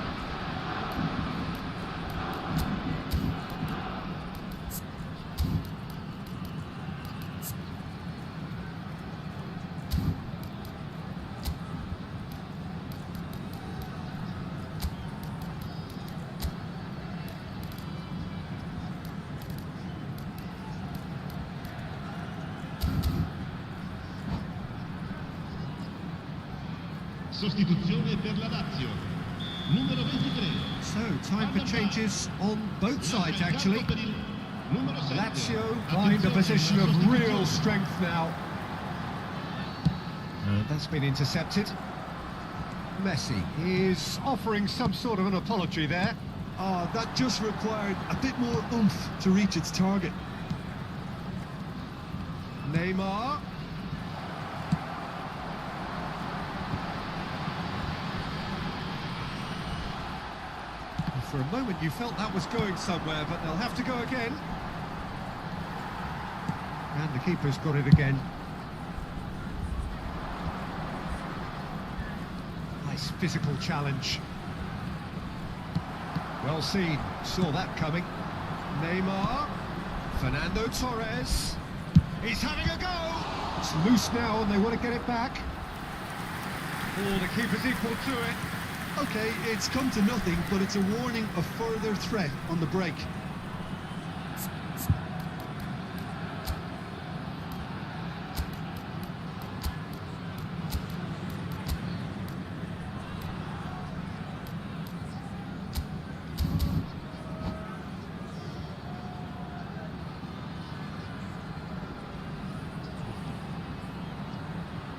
Sostituzione per la Lazio. Numero 23.
So, time for changes on both sides, actually.
Numero 7.
Lazio find a position of real strength now. That's been intercepted. Messi is offering some sort of an apology there.
That just required a bit more oomph to reach its target.
Neymar. For a moment you felt that was going somewhere, but they'll have to go again. And the keeper's got it again. Nice physical challenge. Well seen, saw that coming. Neymar. Fernando Torres. He's having a go! It's loose now and they want to get it back. Oh, the keeper's equal to it.
Okay, it's come to nothing, but it's a warning of further threat on the break.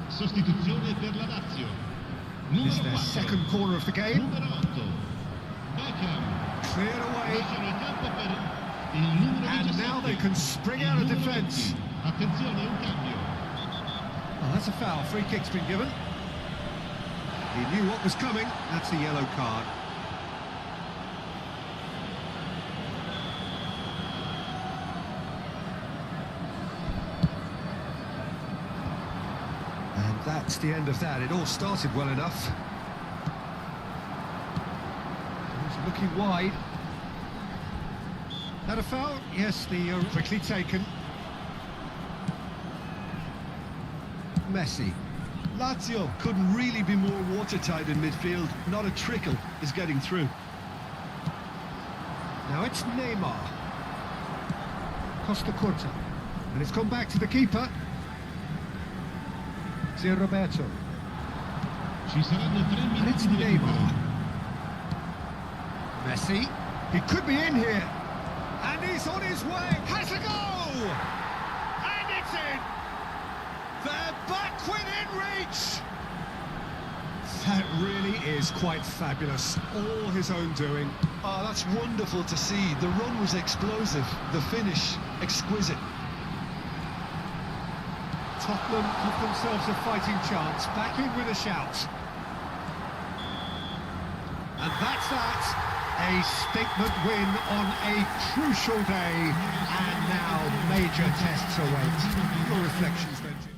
Sostituzione per la Lazio.
It's
Numero
their
4.
second corner of the game.
Numero 8. Beckham.
Cleared away.
Lasciano il campo per il numero
And
17.
now they can spring out of
Il numero
defence.
20. Attenzione, un cambio.
Oh, that's a foul. Free kick's been given. He knew what was coming.
That's a yellow card.
And that's the end of that. It all started well enough. He's looking wide. That a foul? Yes, the quickly taken. Messi.
Lazio couldn't really be more watertight in midfield. Not a trickle is getting through.
Now it's Neymar. Costa Corta. And it's gone back to the keeper. Zio Roberto.
Ci saranno 3
And it's
minuti di
Neymar.
recupero.
Messi. He could be in here. And he's on his way. Has a goal! And it's in! They're back within reach! That really is quite fabulous. All his own doing.
Oh, that's wonderful to see. The run was explosive, the finish exquisite.
Tottenham give themselves a fighting chance. Back in with a shout. And that's that. A statement win on a crucial day. And now major tests await. Your reflections then, Jim?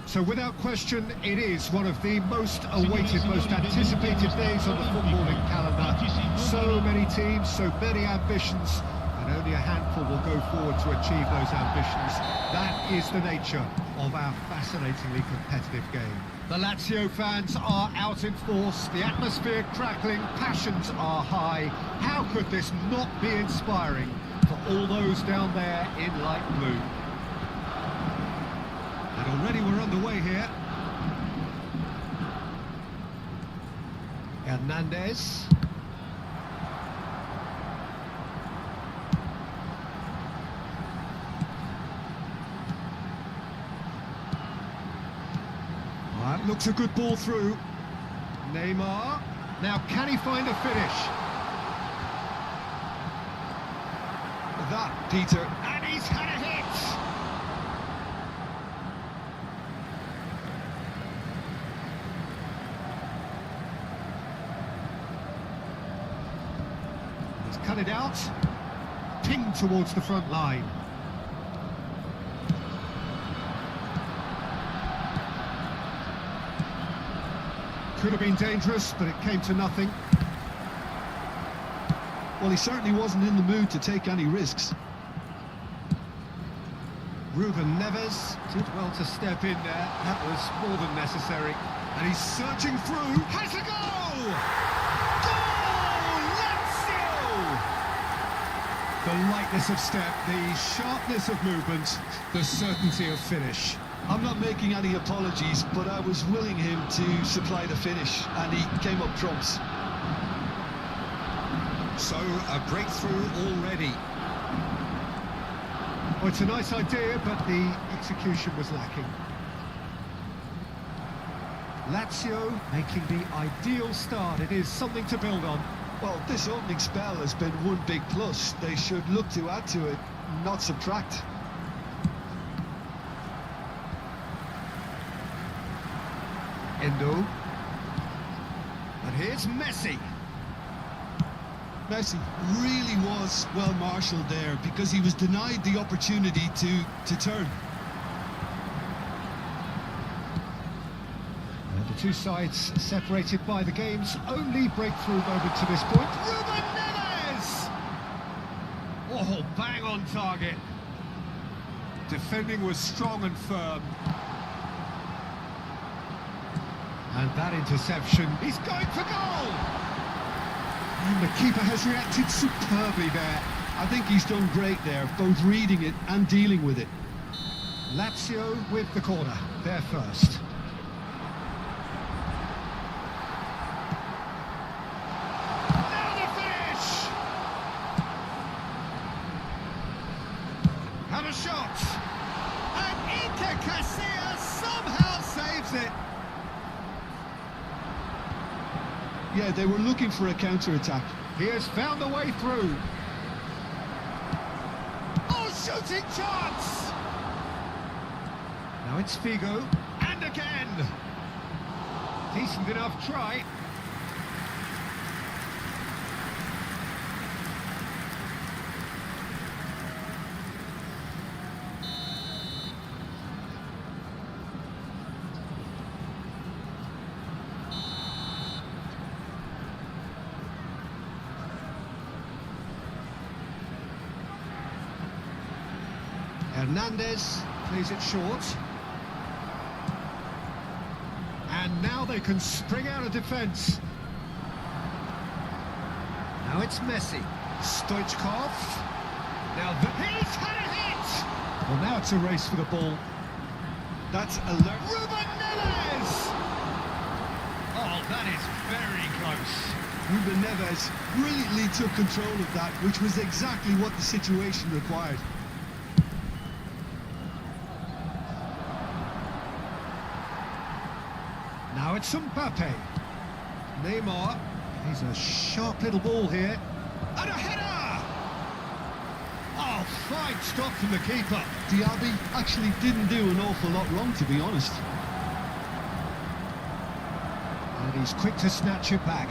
So without question, it is one of the most awaited, most anticipated days on the footballing calendar. So many teams, so many ambitions, and only a handful will go forward to achieve those ambitions. That is the nature of our fascinatingly competitive game. The Lazio fans are out in force, the atmosphere crackling, passions are high. How could this not be inspiring for all those down there in light blue? And already we're underway here. Hernandez. That looks a good ball through. Neymar. Now can he find a finish? That, Peter. And he's had a hit! He's cut it out. Pinged towards the front line. Could have been dangerous, but it came to nothing.
Well, he certainly wasn't in the mood to take any risks.
Ruben Neves did well to step in there. That was more than necessary. And he's searching through. Has a goal! Goal! Lazio! The lightness of step, the sharpness of movement, the certainty of finish.
I'm not making any apologies, but I was willing him to supply the finish, and he came up trumps.
So, a breakthrough already. Well, it's a nice idea, but the execution was lacking. Lazio making the ideal start. It is something to build on.
Well, this opening spell has been one big plus. They should look to add to it, not subtract.
Endo. And here's Messi.
Messi really was well marshalled there because he was denied the opportunity to turn.
And the two sides separated by the game's only breakthrough moment to this point. Ruben Neves! Oh, bang on target. Defending was strong and firm. And that interception, he's going for goal! And the keeper has reacted superbly there.
I think he's done great there, both reading it and dealing with it.
Lazio with the corner, they're first. Now the finish! And a shot! And Iker Casillas somehow saves it.
Yeah, they were looking for a counter-attack.
He has found a way through. Oh, shooting chance! Now it's Figo, and again! Decent enough try. Hernandez plays it short. And now they can spring out of defence. Now it's Messi. Stoichkov. Now he's had a hit! Well, now it's a race for the ball.
That's alert.
Ruben Neves! Oh, that is very close.
Ruben Neves brilliantly took control of that, which was exactly what the situation required.
Now it's Mbappe. Neymar. He's a sharp little ball here. And a header! Oh, fine stop from the keeper.
Diaby actually didn't do an awful lot wrong, to be honest.
And he's quick to snatch it back.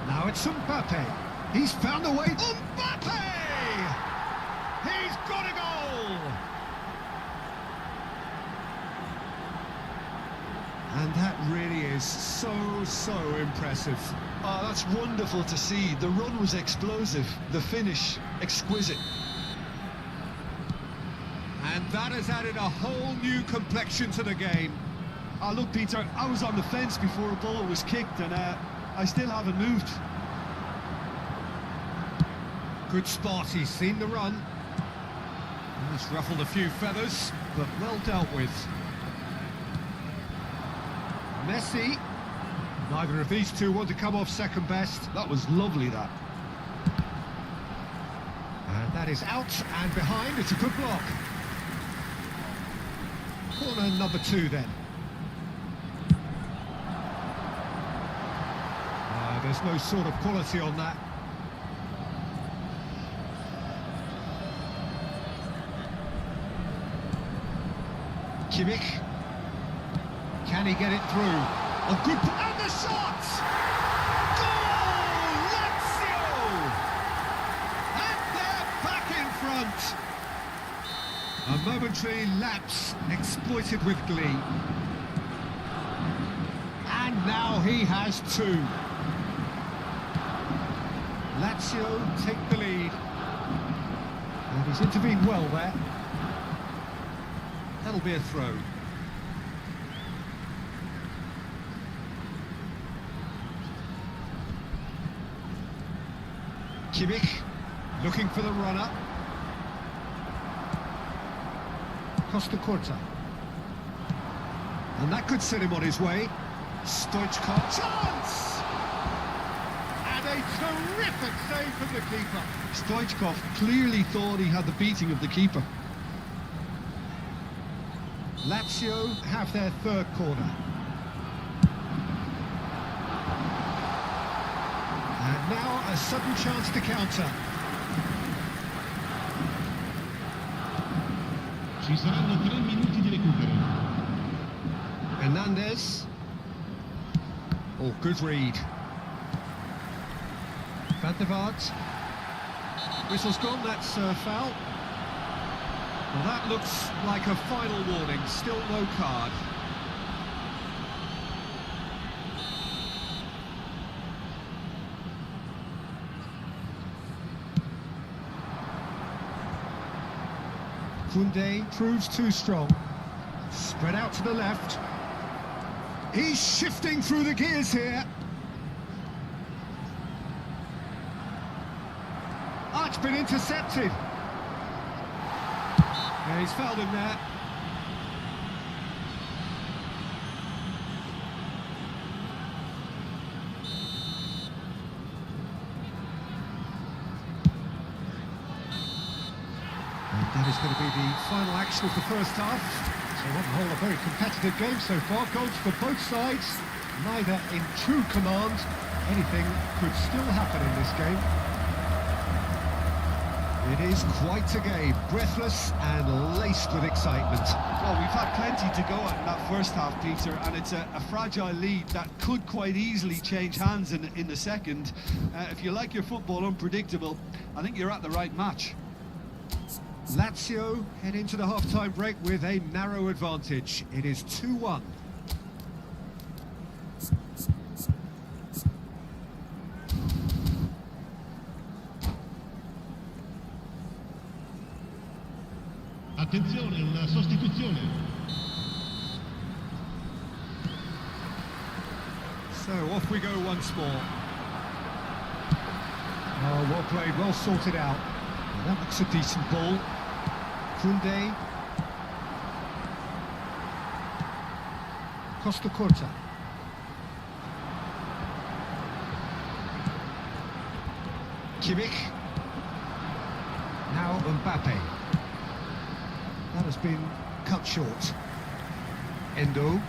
Now it's Mbappe. He's found a way. Mbappe! He's got a goal! And that really is so impressive.
Oh, that's wonderful to see. The run was explosive, the finish exquisite.
And that has added a whole new complexion to the game.
Oh, look, Peter, I was on the fence before a ball was kicked, and I still haven't moved.
Good spot, he's seen the run. That's ruffled a few feathers, but well dealt with. Messi. Neither of these two want to come off second best.
That was lovely, that.
And that is out and behind. It's a good block. Corner number 2 then. There's no sort of quality on that. Kimmich. Can he get it through? Oh, good. And the shot! Goal! Lazio! And they're back in front. A momentary lapse exploited with glee. And now he has 2. Lazio take the lead. And he's intervened well there. That'll be a throw. Kimmich looking for the runner. Costa Corta. And that could set him on his way. Stoichkov. Chance! And a terrific save from the keeper.
Stoichkov clearly thought he had the beating of the keeper.
Lazio have their 3rd corner. And now a sudden chance to counter.
Ci saranno 3 minuti di recupero.
Hernandez. Oh, good read. Van der Vaart. Whistle's gone, that's foul. Well, that looks like a final warning, still no card. Koundé proves too strong. Spread out to the left. He's shifting through the gears here. Oh, it's been intercepted. Yeah, he's fouled him there. And that is going to be the final action of the first half. So on the whole, a very competitive game so far. Goals for both sides, neither in true command. Anything could still happen in this game. It is quite a game, breathless and laced with excitement.
Well, we've had plenty to go at in that first half, Peter, and it's a fragile lead that could quite easily change hands in the second. If you like your football unpredictable, I think you're at the right match.
Lazio head into the half-time break with a narrow advantage. It is 2-1.
Attenzione, una sostituzione.
So off we go once more. Oh, well played, well sorted out. Well, that looks a decent ball. Koundé. Costa Corta. Kimmich. Now Mbappe. That has been cut short. Endo.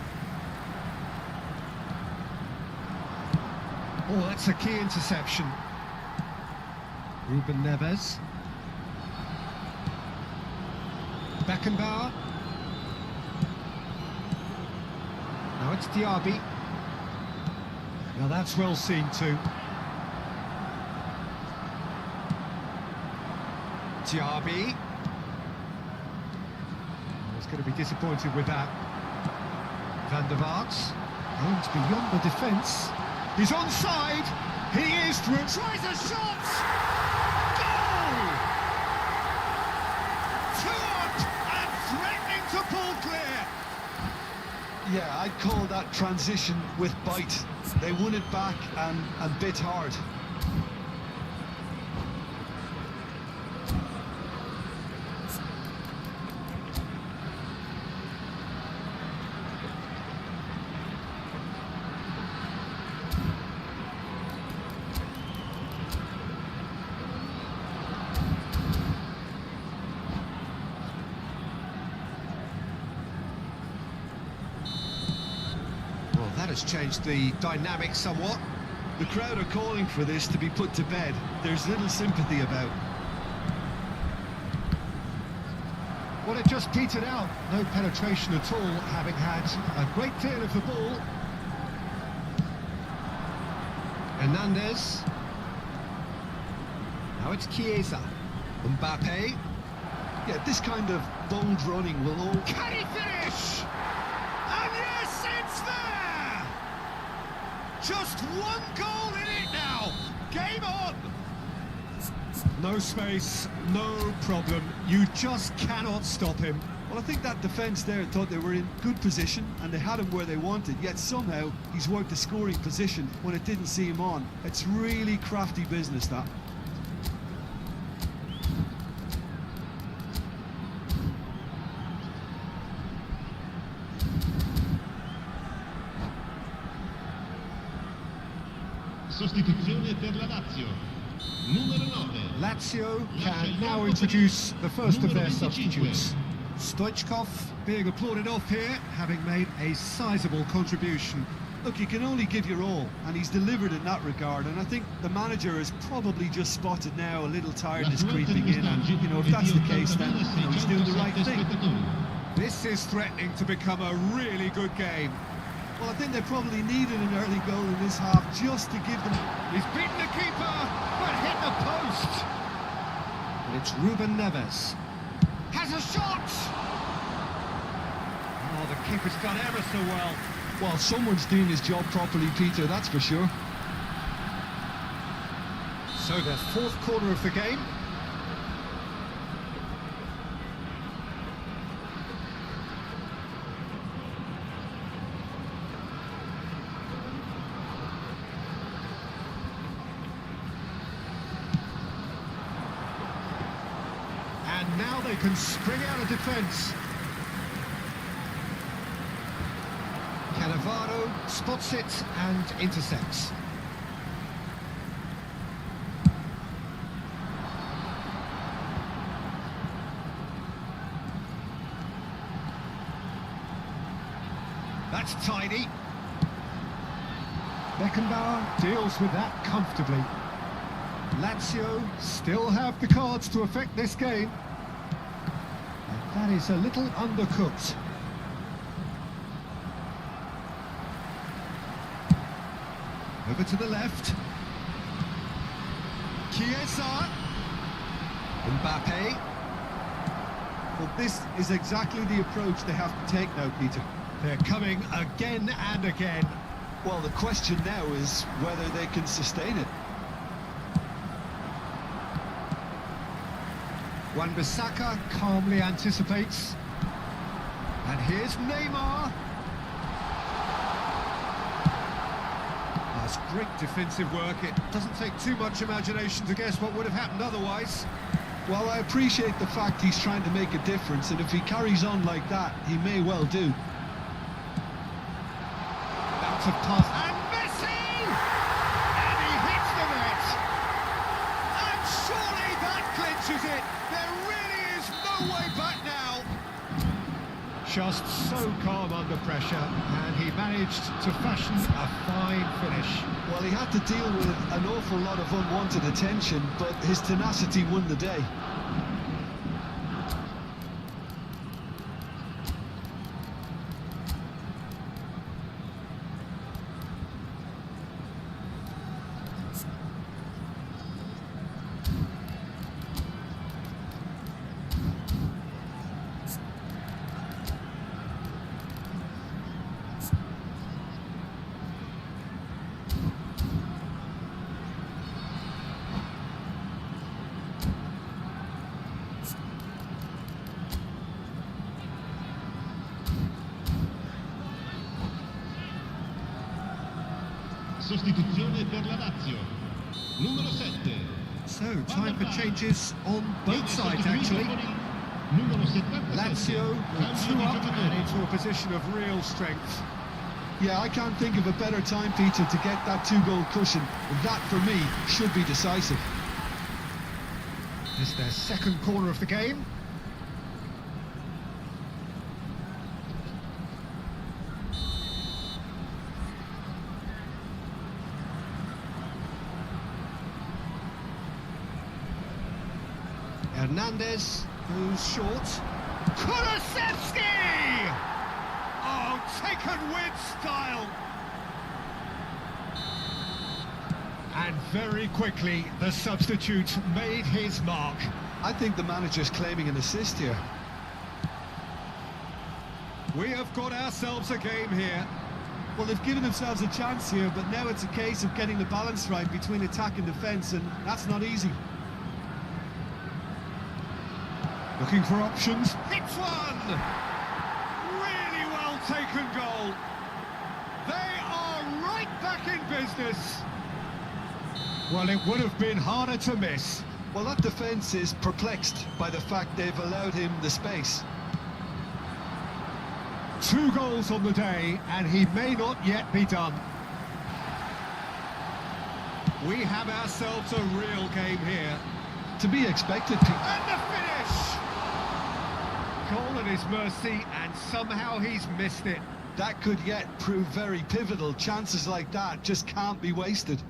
Oh, that's a key interception. Ruben Neves. Beckenbauer. Now it's Diaby. Now that's well seen too. Diaby. He's going to be disappointed with that. Van der Vaart. Aimed beyond the defence. He's onside. He is through. Tries a shot. Goal! 2 up and threatening to pull clear.
Yeah, I'd call that transition with bite. They won it back and bit hard.
That has changed the dynamic somewhat.
The crowd are calling for this to be put to bed. There's little sympathy about.
Well, it just petered out. No penetration at all, having had a great deal of the ball. Hernandez. Now it's Chiesa. Mbappe.
Yeah, this kind of bold running will all...
Can he finish? And yes, it's there! Just one goal in it now. Game on. No space, no problem. You just cannot stop him.
Well, I think that defence there thought they were in good position and they had him where they wanted, yet somehow he's worked a scoring position when it didn't see him on. It's really crafty business, that.
Sostituzione per la Lazio. Numero 9.
Lazio can now introduce the first of their substitutes. Stoichkov being applauded off here, having made a sizable contribution.
Look, you can only give your all, and he's delivered in that regard, and I think the manager has probably just spotted now a little tiredness creeping in, and, you know, if that's the case, then, you know, he's doing the right thing.
This is threatening to become a really good game.
Well, I think they probably needed an early goal in this half just to give them...
He's beaten the keeper, but hit the post. And it's Ruben Neves. Has a shot! Oh, the keeper's done ever so well.
Well, someone's doing his job properly, Peter, that's for sure.
So the fourth corner of the game. And now they can spring out of defence. Cannavaro spots it and intercepts. That's tidy. Beckenbauer deals with that comfortably. Lazio still have the cards to affect this game. And that is a little undercooked. Over to the left. Chiesa. Mbappe.
Well, this is exactly the approach they have to take now, Peter.
They're coming again and again.
Well, the question now is whether they can sustain it.
Wan-Bissaka calmly anticipates. And here's Neymar. That's great defensive work. It doesn't take too much imagination to guess what would have happened otherwise.
Well, I appreciate the fact he's trying to make a difference, and if he carries on like that, he may well do.
Bounce of pass. And Messi! And he hits the net! And surely that clinches it! There really is no way back now! Just so calm under pressure, and he managed to fashion a fine finish.
Well, he had to deal with an awful lot of unwanted attention, but his tenacity won the day.
Sostituzione per la Lazio. Numero 7.
So, time for changes on both sides, actually.
Numero 77.
Lazio with two up and into a position of real strength.
Yeah, I can't think of a better time, Peter, to get that 2-goal cushion. That, for me, should be decisive.
This is their second corner of the game. Hernandez goes short. Kulusevski! Oh, taken with style. And very quickly, the substitute made his mark.
I think the manager's claiming an assist here.
We have got ourselves a game here.
Well, they've given themselves a chance here, but now it's a case of getting the balance right between attack and defence, and that's not easy.
Looking for options. Hits one! Really well taken goal. They are right back in business. Well, it would have been harder to miss.
Well, that defence is perplexed by the fact they've allowed him the space.
2 goals on the day, and he may not yet be done. We have ourselves a real game here.
To be expected,
And the finish! Goal at his mercy, and somehow he's missed it.
that could yet prove very pivotal. Chances like that just can't be wasted.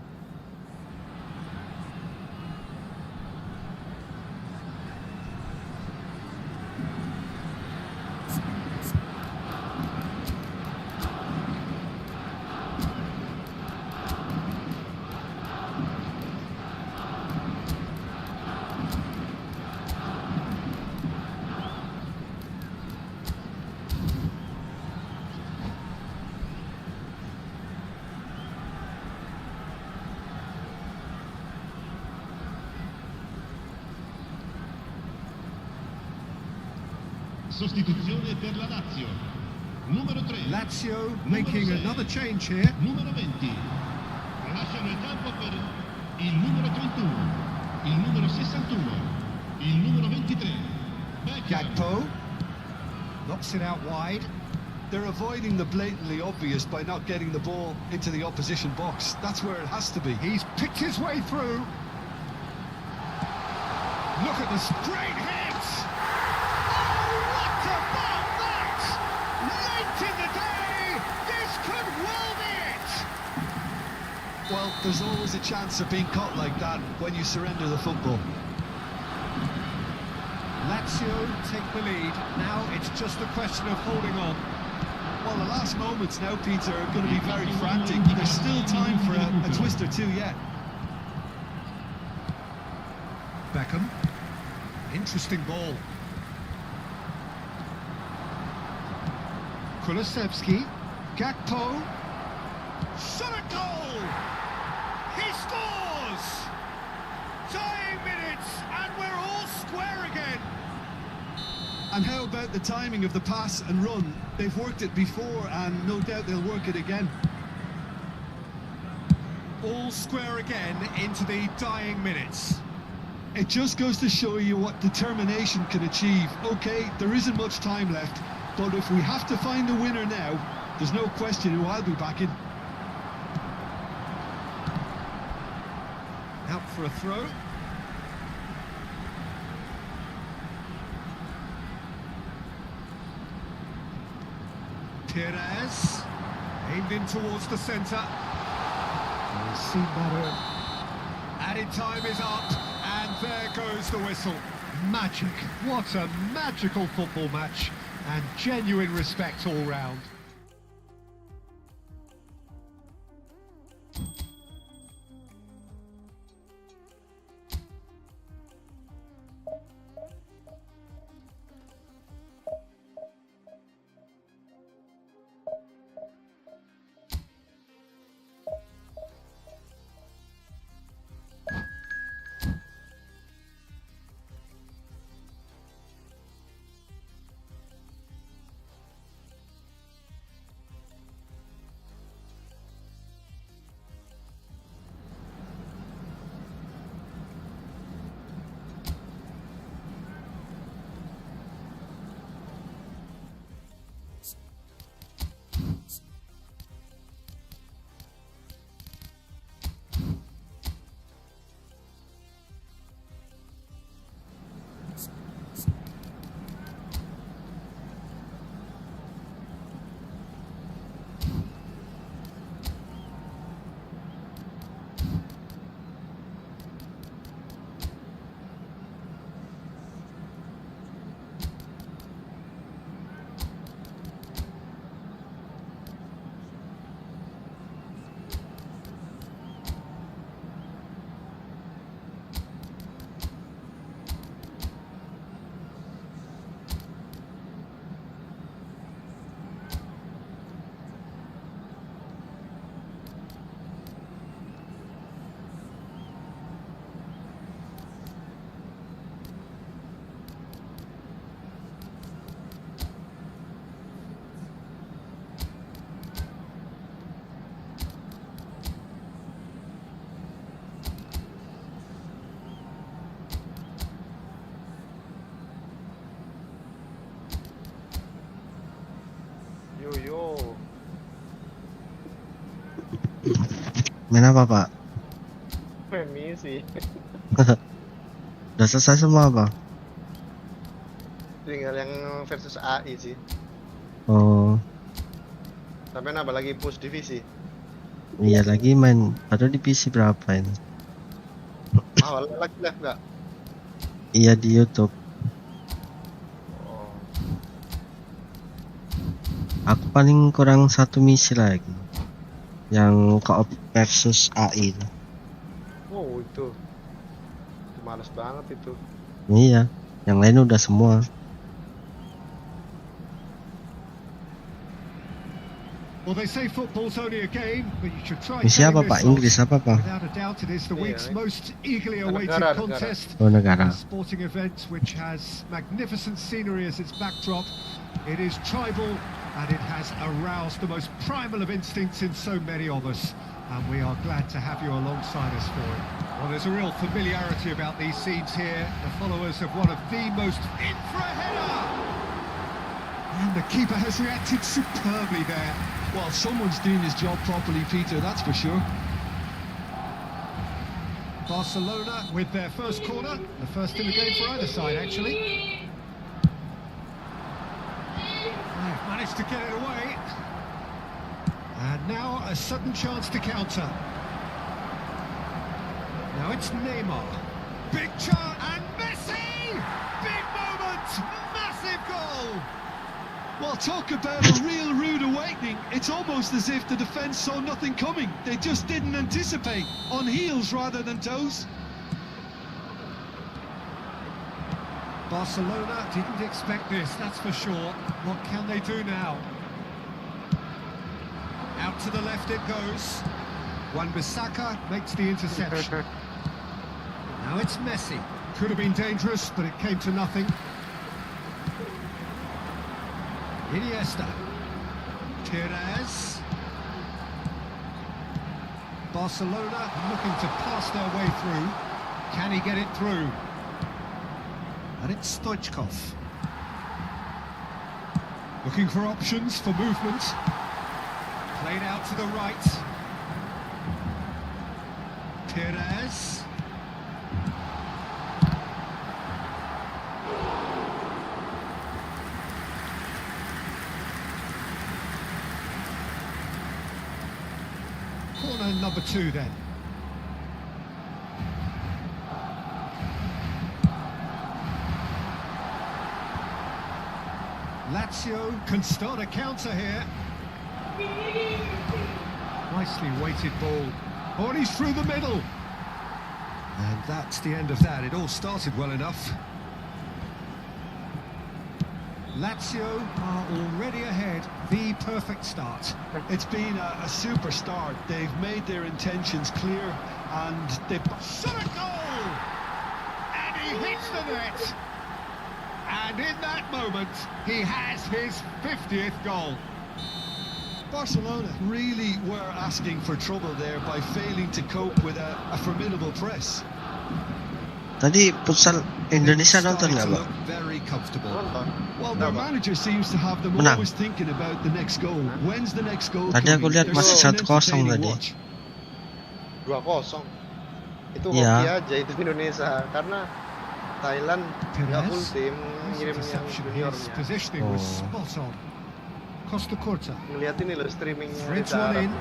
Sostituzione per la Lazio. Numero 3.
Lazio
Numero
making
6.
another change here.
Numero 20. Lasciano il campo per il numero 31, il numero 61, il numero 23.
Gakpo knocks it out wide.
They're avoiding the blatantly obvious by not getting the ball into the opposition box. That's where it has to be.
He's picked his way through. Look at this great hit! Oh, what about that? Late in the day, this could well be it!
Well, there's always a chance of being caught like that when you surrender the football.
Lazio take the lead. Now it's just a question of holding on.
Well, the last moments now, Peter, are going to be very frantic. There's still time for a twist or two yet.
Beckham. Interesting ball. Kulusevski. Gakpo. Shot at goal! He scores! Dying minutes, and we're all square again.
And how about the timing of the pass and run? They've worked it before, and no doubt they'll work it again.
All square again into the dying minutes.
It just goes to show you what determination can achieve. Okay, there isn't much time left, but if we have to find a winner now, there's no question who I'll be backing.
Out for a throw. Perez, aimed in towards the centre. We'll see better. Added time is up, and there goes the whistle. Magic. What a magical football match, and genuine respect all round.
Main apa, Pak?
Main misi.
Udah selesai semua, Bang?
Tinggal yang versus AI sih.
Oh,
Sampai nambah lagi push divisi.
iya lagi main. Baru di PC berapa ini?
Awal lagi lah enggak?
Iya di YouTube.
Oh.
Aku paling kurang 1 misi lagi. Yang co-op versus AI.
Oh itu males banget itu.
Iya, yang lain udah semua.
Well, they say football's only a game, but you should try
Misi
telling
apa,
this
Pak?
lot.
Inggris apa, Pak?
Without a doubt, it is the
Yeah,
week's
right.
most eagerly awaited
Negara.
contest.
Oh, negara.
A sporting event which has magnificent scenery as its backdrop. It is tribal and it has aroused the most primal of instincts in so many of us. And we are glad to have you alongside us for it. Well, there's a real familiarity about these scenes here. The followers of one of the most... In for a header! And the keeper has reacted superbly there.
Well, someone's doing his job properly, Peter, that's for sure.
Barcelona with their first corner, the first in the game for either side, actually. They've managed to get it away. And now a sudden chance to counter. Now it's Neymar. Big chance, and Messi! Big moment! Massive goal!
Well, talk about a real rude awakening. It's almost as if the defence saw nothing coming. They just didn't anticipate. On heels rather than toes.
Barcelona didn't expect this, that's for sure. What can they do now? Out to the left it goes. Wan-Bissaka makes the interception. Now it's Messi. Could have been dangerous, but it came to nothing. Iniesta. Pires. Barcelona looking to pass their way through. Can he get it through? And it's Stoichkov. Looking for options for movement. Played out to the right. Pires. Corner number 2 then. Lazio can start a counter here. Nicely weighted ball. Oh, and he's through the middle. And that's the end of that. It all started well enough. Lazio are already ahead. The perfect start.
It's been a super start. They've made their intentions clear and they've...
Shot a goal! And he hits the net. And in that moment, he has his 50th goal.
Barcelona really were asking for trouble there by failing to cope with a formidable press.
Tadi futsal Indonesia nonton nggak, Bang?
Very comfortable.
Nonton.
Well, their manager seems to have them
Menang.
always thinking about the next goal. When's the next goal
Tadi aku
coming?
lihat
They're
masih
such an
1-0
entertaining
tadi.
watch.
2-0. Itu
Iya.
hoki aja itu Indonesia karena Thailand nggak full tim ngirim yang
His
juniornya.
positioning was
Oh.
spot on. Costa Curta.
Ngeliat ini loh streamingnya
Fritz
Reza
one
Arab.
in.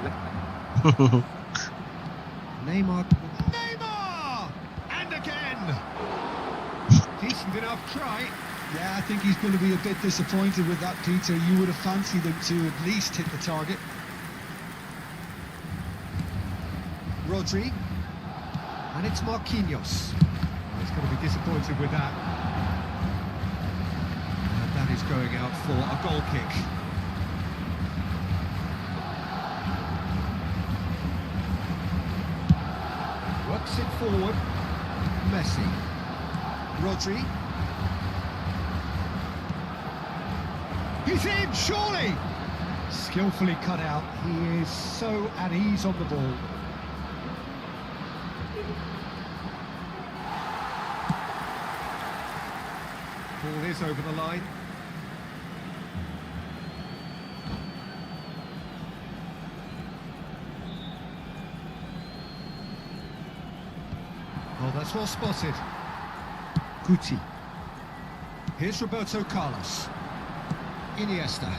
Neymar. Neymar! And again! Decent enough try.
Yeah, I think he's going to be a bit disappointed with that, Peter. You would have fancied him to at least hit the target.
Rodri. And it's Marquinhos. Well, he's going to be disappointed with that. And that is going out for a goal kick. Works it forward. Messi. Rodri. He's in, surely! Skillfully cut out. He is so at ease on the ball. Ball is over the line. Oh, that's well spotted. Guti. Here's Roberto Carlos. Iniesta.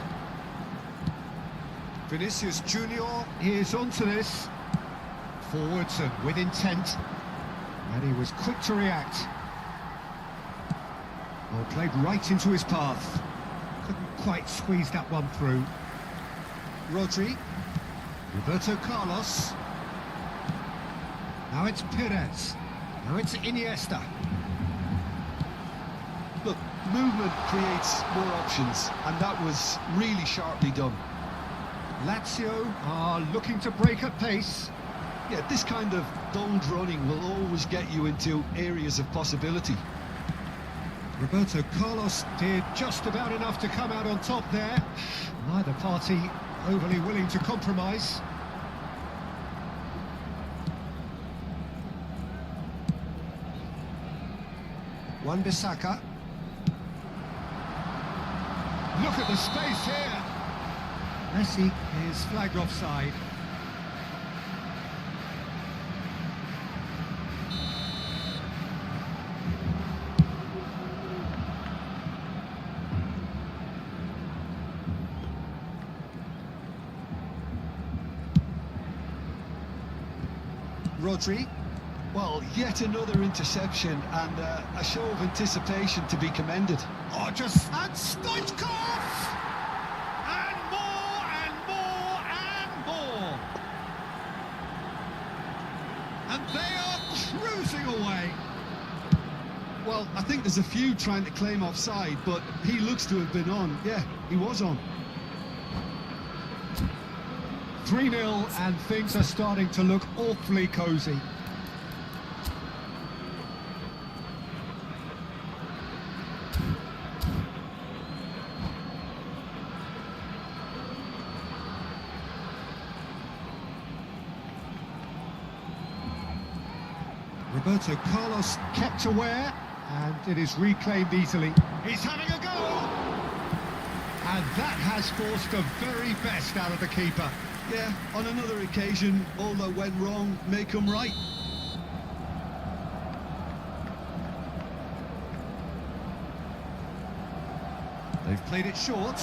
Vinicius Junior, he is onto this. Forwards and with intent. And he was quick to react. Oh, played right into his path. Couldn't quite squeeze that one through. Rodri. Roberto Carlos. Now it's Perez. Now it's Iniesta.
Look, movement creates more options, and that was really sharply done.
Lazio are looking to break at pace.
Yeah, this kind of bold running will always get you into areas of possibility.
Roberto Carlos did just about enough to come out on top there. Neither party overly willing to compromise. Wan-Bissaka. Look at the space here. Messi is flagged offside. Rodri.
Well, yet another interception and a show of anticipation to be commended.
Oh, just... And Stoichkov! And more, and more, and more! And they are cruising away.
Well, I think there's a few trying to claim offside, but he looks to have been on. Yeah, he was on.
3-0, and things are starting to look awfully cosy. Roberto Carlos kept aware, and it is reclaimed easily. He's having a go! And that has forced the very best out of the keeper.
Yeah, on another occasion, all that went wrong may come right.
They've played it short.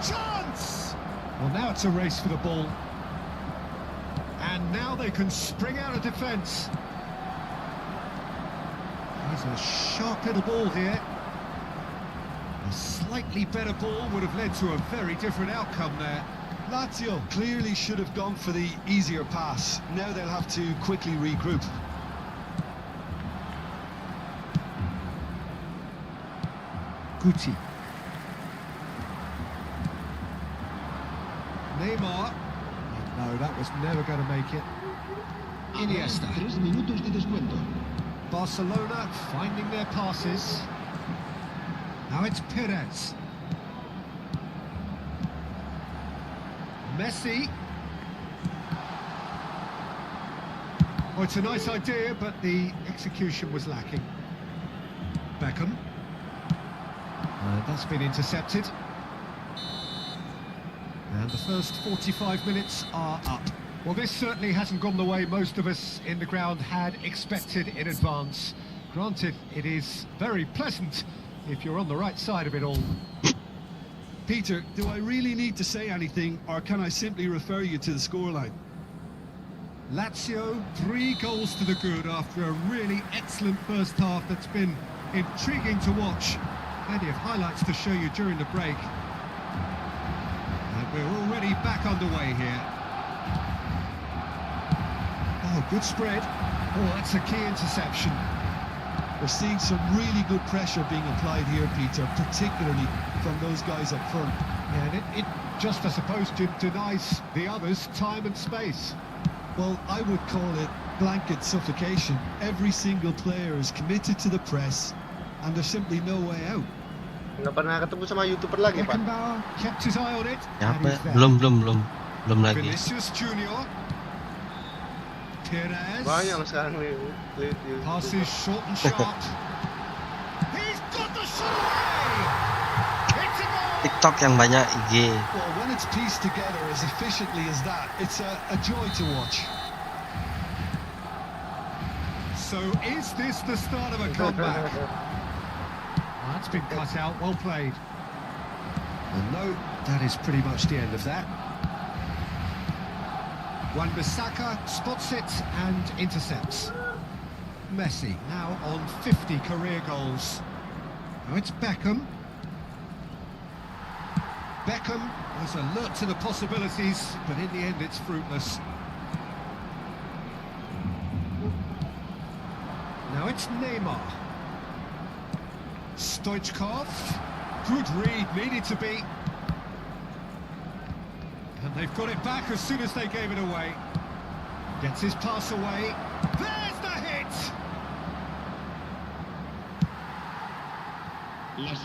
Chance! Well, now it's a race for the ball. And now they can spring out of defence. Here's a sharp little ball here. A slightly better ball would have led to a very different outcome there.
Lazio clearly should have gone for the easier pass. Now they'll have to quickly regroup.
Guti. Neymar. No, that was never going to make it. Iniesta.
3 minutos de descuento.
Barcelona finding their passes. Now it's Perez. Messi. Oh, it's a nice idea, but the execution was lacking. Beckham. That's been intercepted. And the first 45 minutes are up. Well, this certainly hasn't gone the way most of us in the ground had expected in advance. Granted, it is very pleasant if you're on the right side of it all.
Peter, do I really need to say anything, or can I simply refer you to the scoreline?
Lazio, 3 goals to the good after a really excellent first half that's been intriguing to watch. Plenty of highlights to show you during the break. And we're already back underway here. Oh, good spread. Oh, that's a key interception.
We're seeing some really good pressure being applied here, Peter, particularly from those guys up front.
Yeah, and it just, I suppose, denies the others time and space.
Well, I would call it blanket suffocation. Every single player is committed to the press, and there's simply no way out.
Nggak pernah ketemu sama YouTuber lagi, Pak.
Beckenbauer kept his eye on it.
Ya,
and
apa?
he's there.
Belum lagi.
Vinicius Junior. Perez.
Banyak sekarang nih.
Passes short and sharp. He's got the shot away! It's a goal!
TikTok yang banyak IG.
Well, when it's pieced together as efficiently as that, it's a joy to watch.
So is this the start of a comeback? That's been cut out, well played. And no, that is pretty much the end of that. Wan-Bissaka spots it and intercepts. Messi now on 50 career goals. Now it's Beckham. Beckham was alert to the possibilities, but in the end it's fruitless. Now it's Neymar. Stoichkov. Good read, needed to be. And they've got it back as soon as they gave it away. Gets his pass away. There's the hit!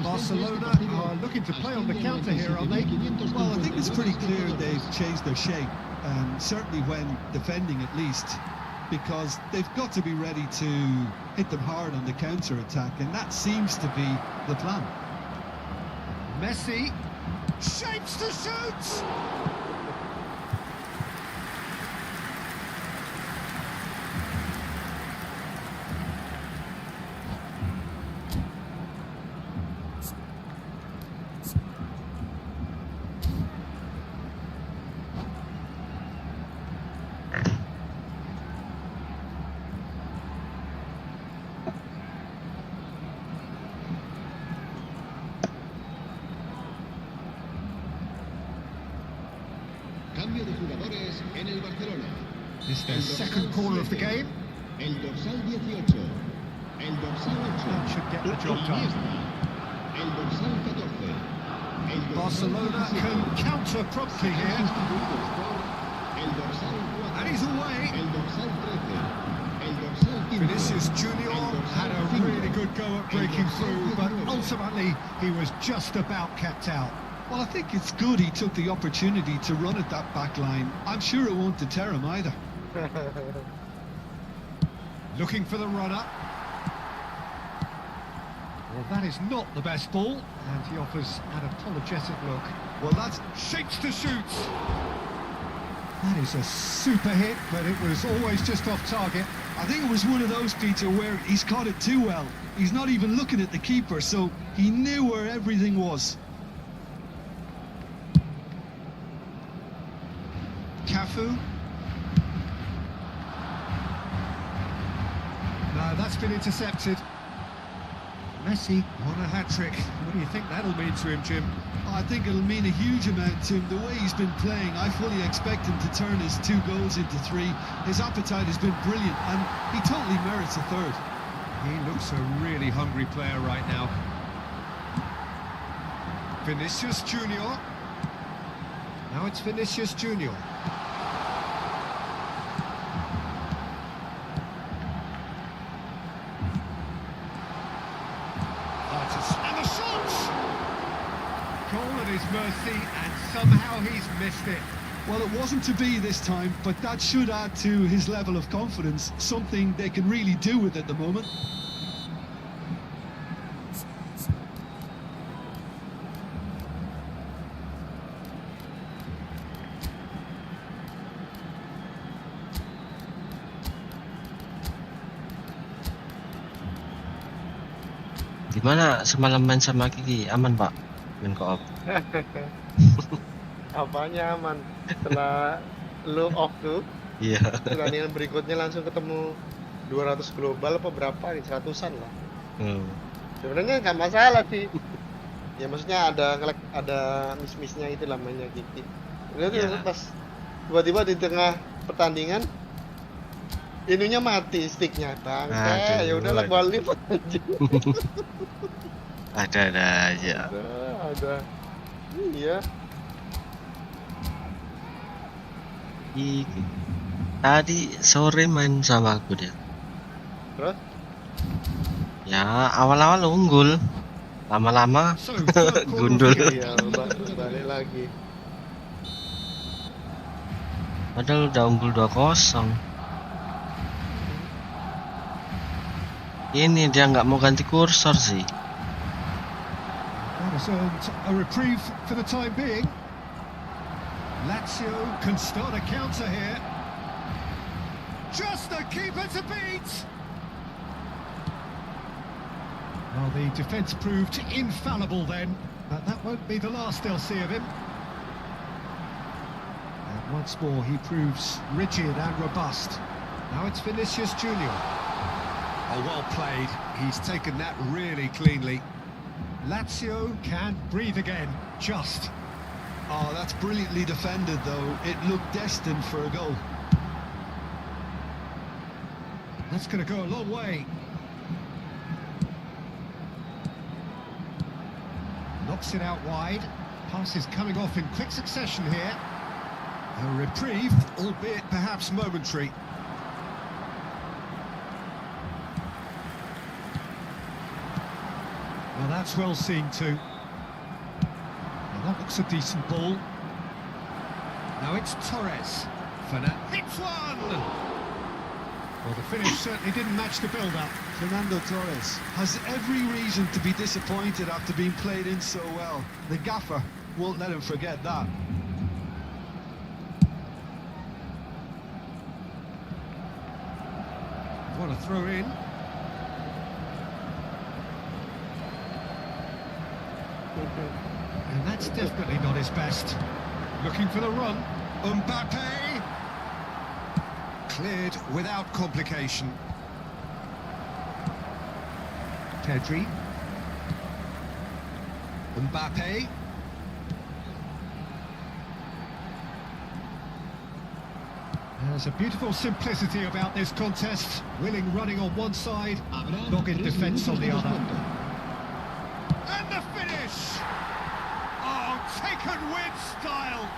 Barcelona are looking to play on the counter here, aren't they?
Well, I think it's pretty clear they've changed their shape, certainly when defending at least, because they've got to be ready to hit them hard on the counter-attack, and that seems to be the plan.
Messi shapes to shoot!
Cambio de jugadores en el Barcelona.
This is their second corner of the game.
El dorsal 18. El dorsal 8.
That should get the job done.
El dorsal 14. El dorsal
Barcelona
17.
can counter promptly here.
El dorsal 4.
And he's away.
El dorsal 13. El dorsal 15.
Vinicius Junior had a really good go at breaking through, but ultimately he was just about kept out.
Well, I think it's good he took the opportunity to run at that back line. I'm sure it won't deter him either.
Looking for the runner. Well, that is not the best ball, and he offers an apologetic look.
Well, that's
Shapes to shoot. That is a super hit, but it was always just off target.
I think it was one of those, Peter, where he's caught it too well. He's not even looking at the keeper, so he knew where everything was.
Cafu. No, that's been intercepted. Messi on a hat-trick. What do you think that'll mean to him, Jim?
I think it'll mean a huge amount to him. The way he's been playing, I fully expect him to turn his 2 goals into 3. His appetite has been brilliant, and he totally merits a third.
He looks a really hungry player right now. Vinicius Junior. Now it's Vinicius Junior. And the shot! Goal at his mercy, and somehow he's missed it.
Well, it wasn't to be this time, but that should add to his level of confidence, something they can really do with at the moment.
Gimana semalam main sama Kiki? Aman, Pak? Main co-op.
Apanya aman? Setelah lu off tuh,
Iya.
pertandingan berikutnya langsung ketemu 200 global apa berapa nih, 100-an lah. Sebenarnya nggak masalah sih. Ya maksudnya ada miss-missnya itu namanya Kiki. Udah tuh pas tiba-tiba di tengah pertandingan ininya mati sticknya, bangke. Ya udahlah gua lipat aja.
Ada aja.
Ada. Iya.
Kiki. Tadi sore main sama aku dia.
Terus?
Ya awal-awal unggul, lama-lama
So, third corner of
gundul.
the game.
Iya, balik lagi.
Padahal udah unggul 2-0. Ini dia nggak mau ganti kursor sih.
That has earned a reprieve for the time being. Lazio can start a counter here. Just the keeper to beat. Well, the defence proved infallible then, but that won't be the last they'll see of him. And once more he proves rigid and robust. Now it's Vinicius Junior.
Oh, well played. He's taken that really cleanly.
Lazio can breathe again, just.
Oh, that's brilliantly defended, though. It looked destined for a goal.
That's going to go a long way. Knocks it out wide. Pass is coming off in quick succession here.
A reprieve, albeit perhaps momentary.
Well, that's well seen too. Well, that looks a decent ball. Now it's Torres. Hits one! Well, the finish certainly didn't match the build-up.
Fernando Torres has every reason to be disappointed after being played in so well. The gaffer won't let him forget that.
What a throw in. And that's definitely not his best. Looking for the run.
Mbappe! Cleared without complication.
Pedri.
Mbappe.
There's a beautiful simplicity about this contest. Willing running on one side, dogged defence on the other.
And the finish! Oh, taken with style!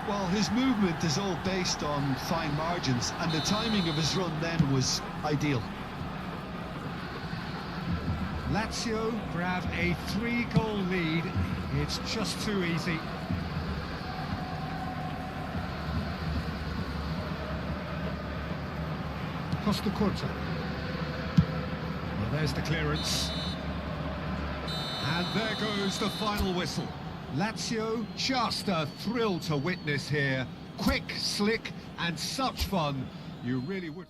Well, his movement is all based on fine margins, and the timing of his run then was ideal.
Lazio grab a 3-goal lead. It's just too easy. Costa Curta. Well, there's the clearance.
And there goes the final whistle. Lazio, just a thrill to witness here. Quick, slick, and such fun. You really would.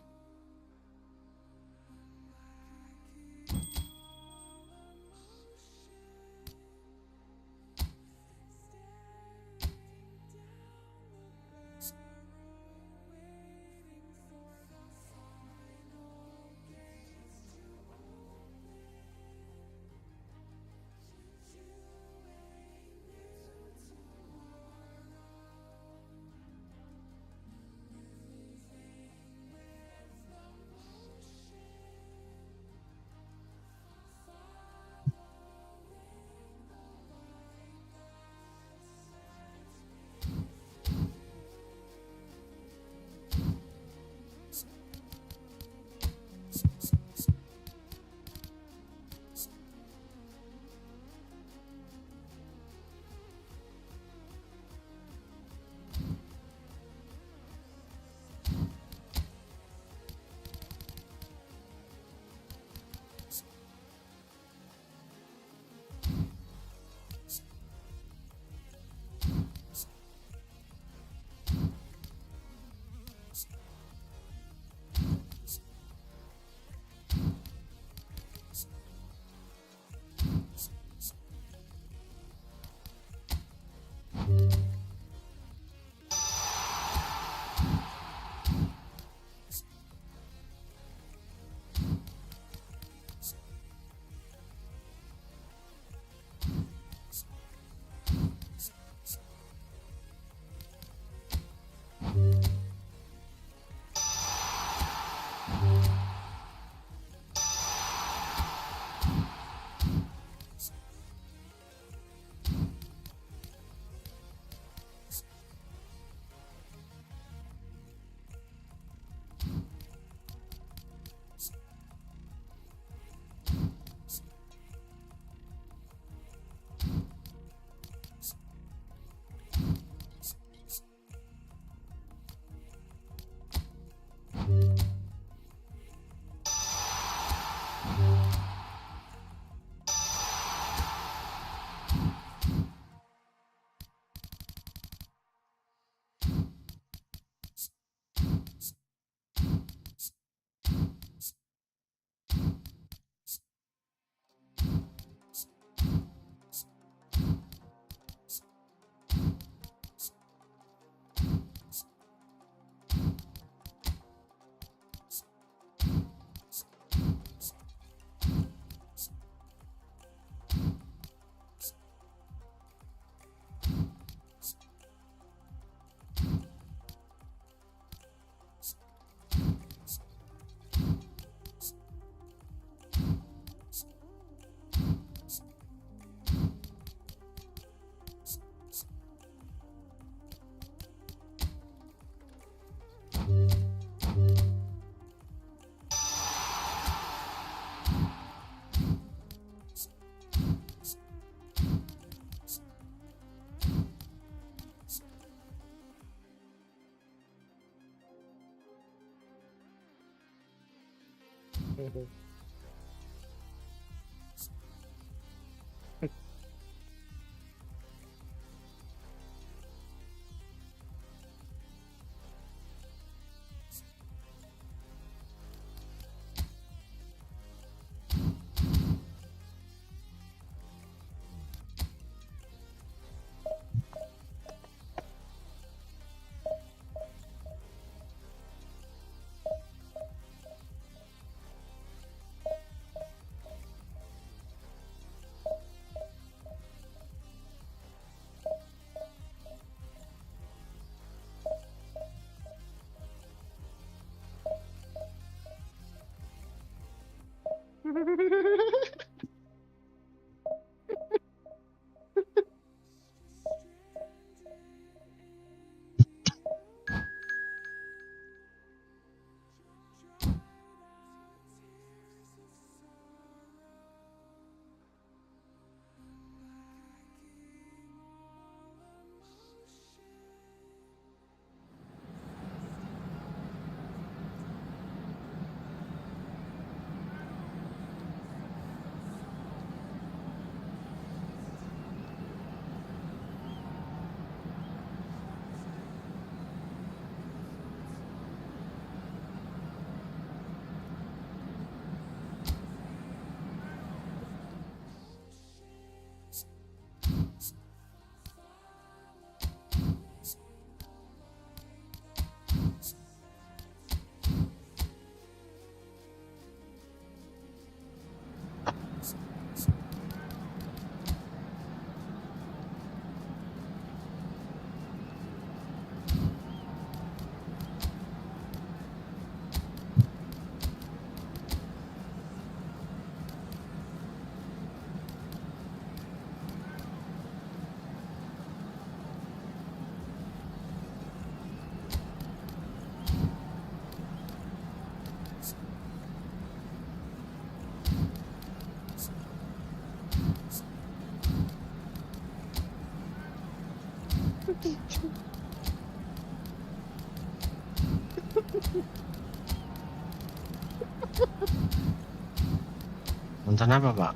Nonton apa, Pak?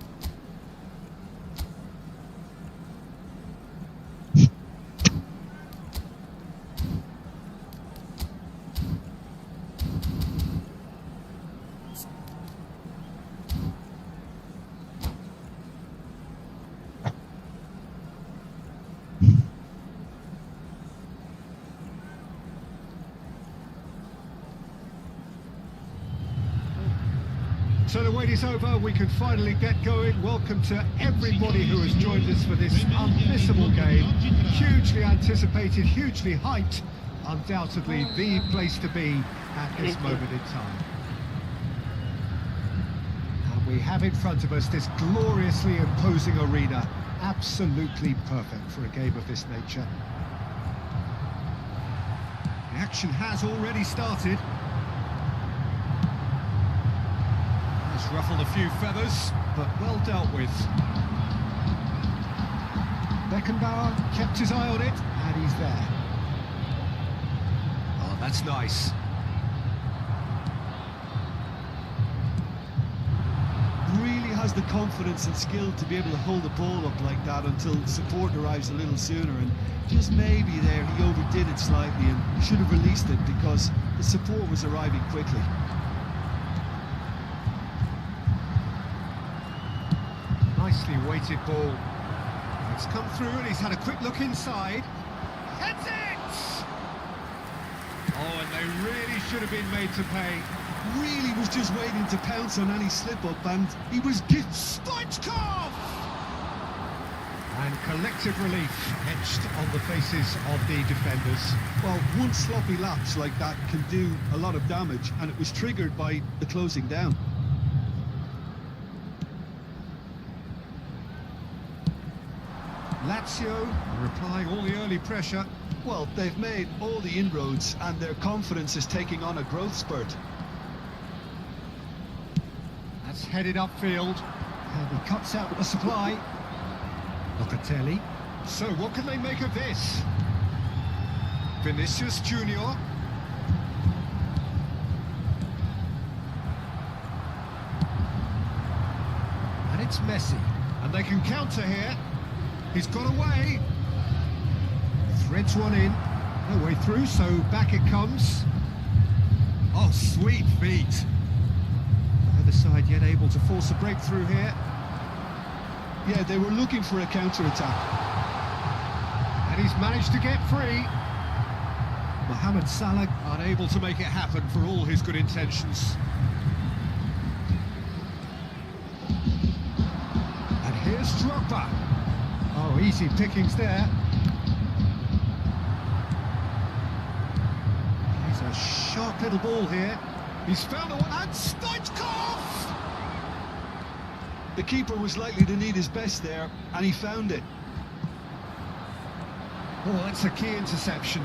So the wait is over, we can finally get going. Welcome to everybody who has joined us for this unmissable game. Hugely anticipated, hugely hyped. Undoubtedly the place to be at this moment in time. And we have in front of us this gloriously imposing arena. Absolutely perfect for a game of this nature. The action has already started. Ruffled a few feathers, but well dealt with. Beckenbauer kept his eye on it, and he's there. Oh, that's nice.
Really has the confidence and skill to be able to hold the ball up like that until support arrives a little sooner, and just maybe there he overdid it slightly and should have released it because the support was arriving quickly.
Nicely weighted ball. It's come through and he's had a quick look inside. Heads it! Oh, and they really should have been made to pay.
Really was just waiting to pounce on any slip-up, and he was
Stoichkov! And collective relief etched on the faces of the defenders.
well, one sloppy lapse like that can do a lot of damage, and it was triggered by the closing down.
Lazio are applying all the early pressure.
Well, they've made all the inroads and their confidence is taking on a growth spurt.
That's headed upfield. And he cuts out the supply. Locatelli. So what can they make of this? Vinicius Junior. It's Messi, and they can counter here. He's got away. Threads one in. No way through, so back it comes. Oh, sweet feet. Neither side yet able to force a breakthrough here.
Yeah, they were looking for a counter-attack.
And he's managed to get free. Mohamed Salah unable to make it happen for all his good intentions. And here's Drogba. Oh, easy pickings there. He's a sharp little ball here. He's found the one, and Stoichkov!
The keeper was likely to need his best there, and he found it.
Oh, that's a key interception.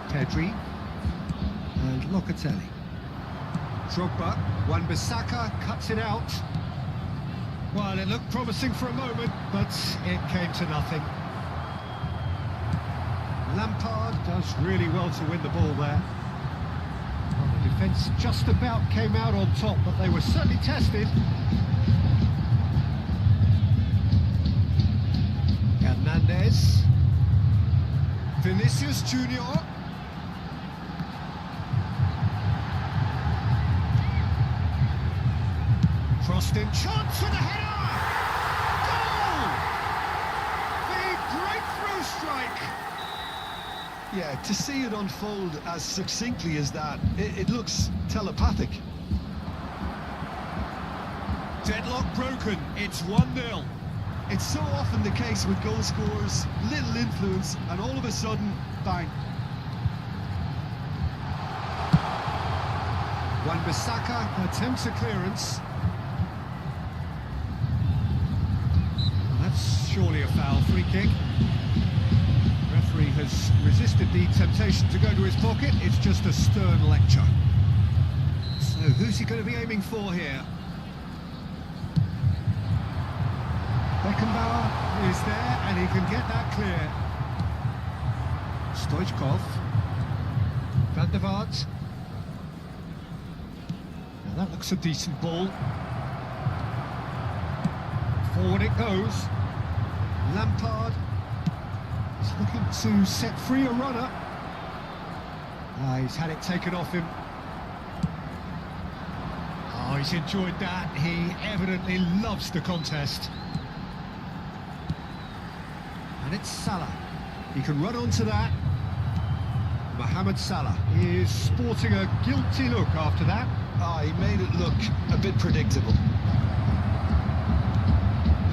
Pedri and Locatelli. Drogba, Wan-Bissaka cuts it out. Well, it looked promising for a moment, but it came to nothing. Lampard does really well to win the ball there. Well, the defence just about came out on top, but they were certainly tested. Hernandez. Vinicius Junior. Crossed in, chance for the header! Goal! The breakthrough strike!
Yeah, to see it unfold as succinctly as that, it looks telepathic.
Deadlock broken, it's 1-0.
It's so often the case with goal scorers, little influence, and all of a sudden, bang.
Wan-Bissaka attempts a clearance. Well, that's surely a foul, free kick. Referee has resisted the temptation to go to his pocket. It's just a stern lecture. So who's he going to be aiming for here? Beckenbauer is there, and he can get that clear. Stoichkov. Van der Vaart. Now that looks a decent ball. Forward it goes. Lampard is looking to set free a runner. He's had it taken off him. Oh, he's enjoyed that. He evidently loves the contest. And it's Salah. He can run onto that. Mohamed Salah is sporting a guilty look after that.
Ah, he made it look a bit predictable.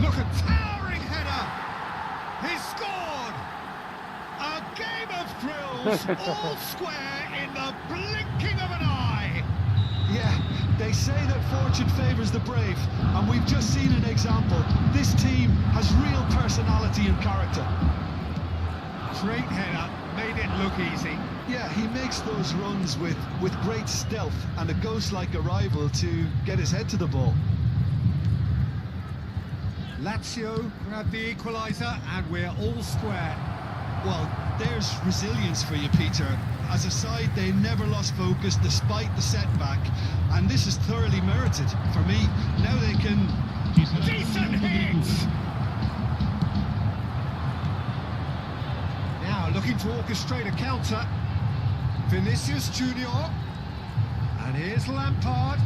Look at towering header. He scored. A game of thrills, all square in the blinking of an eye.
Yeah, they say that fortune favours the brave, and we've just seen an example. This team has real personality and character.
Great header, made it look easy.
Yeah, he makes those runs with great stealth and a ghost-like arrival to get his head to the ball.
Lazio grabbed the equaliser, and we're all square.
Well, there's resilience for you, Peter. As a side, they never lost focus despite the setback, and this is thoroughly merited for me. Now they can...
Decent hit! Now looking to orchestrate a counter. Vinicius Junior. And here's Lampard.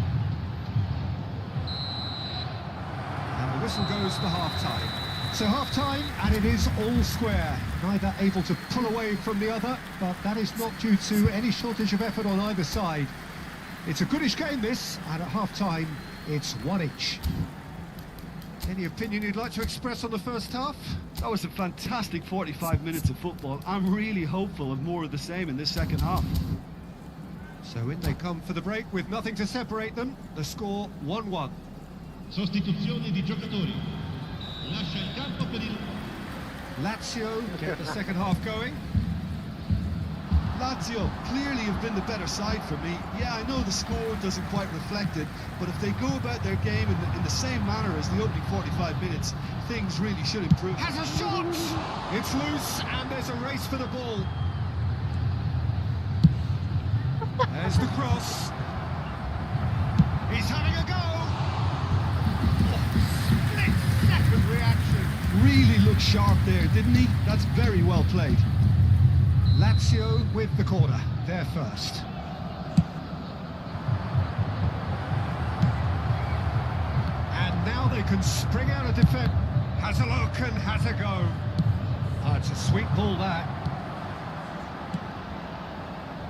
And the whistle goes for half-time. So half-time, and it is all square. Neither able to pull away from the other, but that is not due to any shortage of effort on either side. It's a goodish game, this, and at half-time, it's one each. Any opinion you'd like to express on the first half?
That was a fantastic 45 minutes of football. I'm really hopeful of more of the same in this second half.
So in they come for the break with nothing to separate them. The score 1-1.
Sostituzione di giocatori. Lascia il campo per il...
Lazio get the second half going.
Lazio clearly have been the better side for me. Yeah, I know the score doesn't quite reflect it, but if they go about their game in the same manner as the opening 45 minutes, things really should improve.
Has a shot! It's loose, and there's a race for the ball. There's the cross. He's having a go. Oh, split-second reaction.
Really looked sharp there, didn't he? That's very well played.
Lazio with the corner. They're first. And now they can spring out of defence. Has a look and has a go. Oh, it's a sweet ball, that.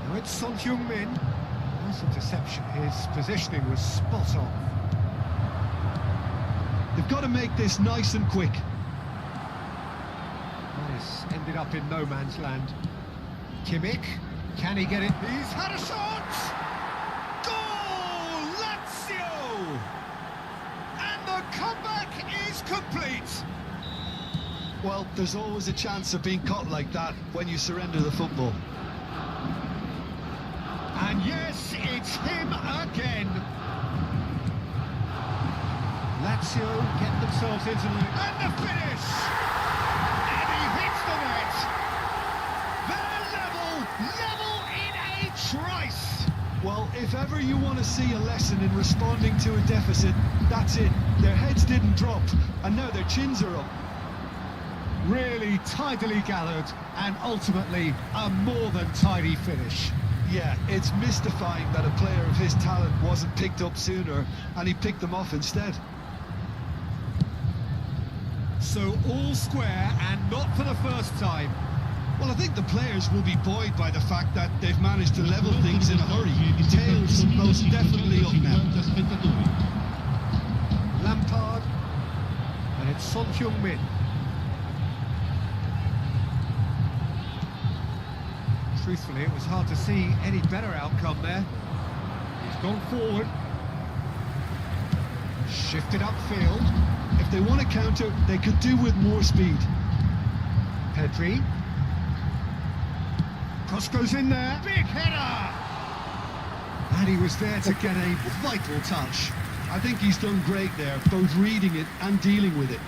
Now it's Son Heung-min. Nice interception. His positioning was spot on.
They've got to make this nice and quick.
That has ended up in no man's land. Kimmich, can he get it? He's had a shot! Goal! Lazio! And the comeback is complete!
Well, there's always a chance of being caught like that when you surrender the football.
And yes, it's him again. Lazio get themselves into the... And the finish! And he hits the net! They're level in a trice!
Well, if ever you want to see a lesson in responding to a deficit, that's it. Their heads didn't drop, and now their chins are up.
Really tidily gathered, and ultimately a more than tidy finish.
Yeah, it's mystifying that a player of his talent wasn't picked up sooner, and he picked them off instead.
So all square, and not for the first time.
Well, I think the players will be buoyed by the fact that they've managed to level things in a hurry. Tails most definitely up now.
Lampard, and it's Son Heung-min. Truthfully, it was hard to see any better outcome there. He's gone forward. Shifted upfield.
If they want to counter, they could do with more speed.
Pedri. Cross goes in there. Big header! And he was there to get a vital touch.
I think he's done great there, both reading it and dealing with it.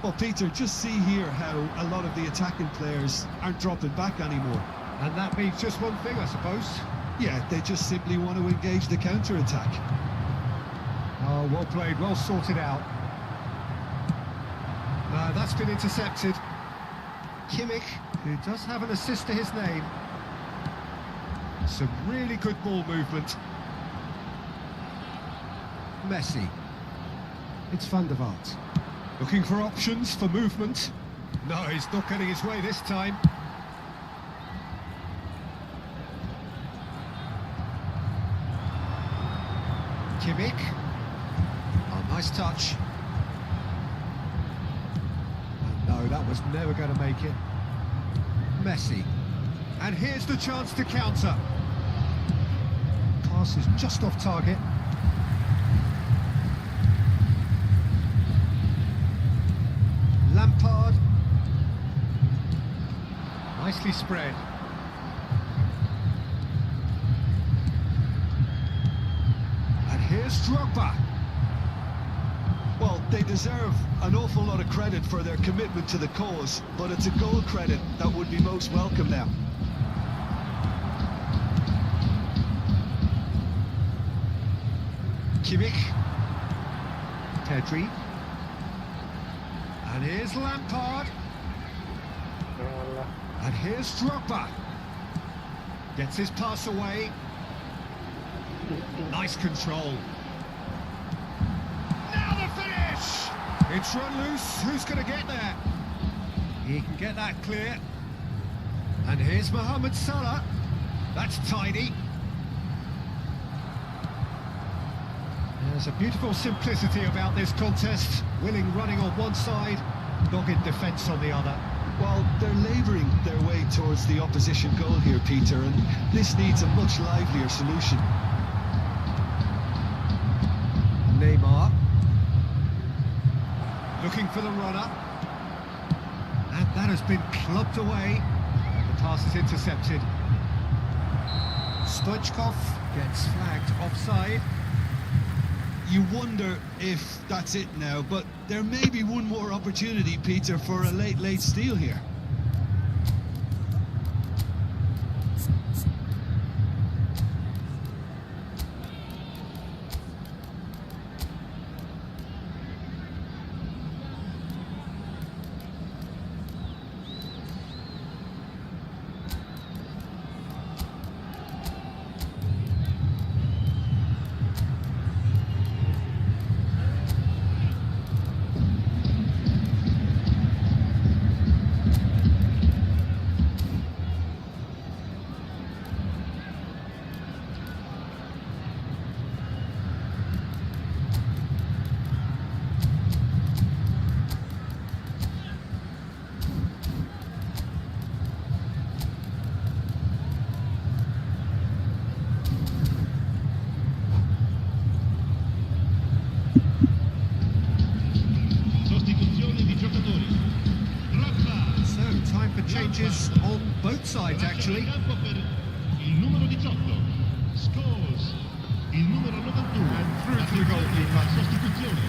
Well, Peter, just see here how a lot of the attacking players aren't dropping back anymore.
And that means just one thing, I suppose.
Yeah, they just simply want to engage the counter-attack.
Oh, well played, well sorted out. That's been intercepted. Kimmich, who does have an assist to his name. Some really good ball movement. Messi. It's Van der Vaart. Looking for options for movement. No, he's not getting his way this time. Kimmich. Oh, nice touch. No, that was never going to make it. Messi. And here's the chance to counter. Pass is just off target. Lampard. Nicely spread. And here's Drogba.
Well, they deserve an awful lot of credit for their commitment to the cause, but it's a goal credit that would be most welcome now.
Kimmich. Pedri. And here's Lampard. And here's Drogba. Gets his pass away. Nice control. Now the finish! It's run loose. Who's going to get there? He can get that clear. And here's Mohamed Salah. That's tidy. There's a beautiful simplicity about this contest. Willing running on one side, dogged defence on the other.
Well, they're labouring their way towards the opposition goal here, Peter, and this needs a much livelier solution.
Neymar. Looking for the runner. And that has been clubbed away. The pass is intercepted. Stoichkov gets flagged offside.
You wonder if that's it now, but there may be one more opportunity, Peter, for a late steal here.
eventually.
campo per il numero 18. Scores. Il numero 91.
And through to the goalkeeper.
Sostituzione.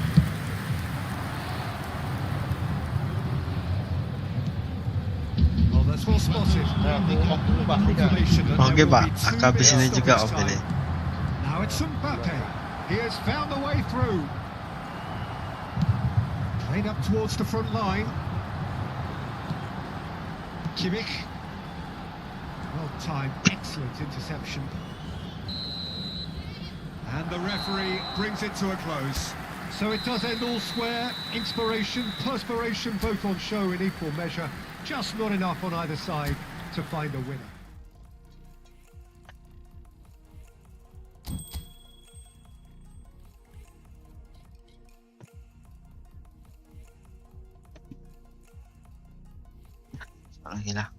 Oh, that's well spotted. Confirmation that
Oke
there will
pak,
be 2
aku habis ini
minutes
juga
stoppage
oke deh.
time. Now it's Mbappe. He has found the way through. Played up towards the front line. Kimmich. Well timed, excellent interception. And the referee brings it to a close. So it does end all square. Inspiration, perspiration, both on show in equal measure. Just not enough on either side to find a winner.
Oke lah.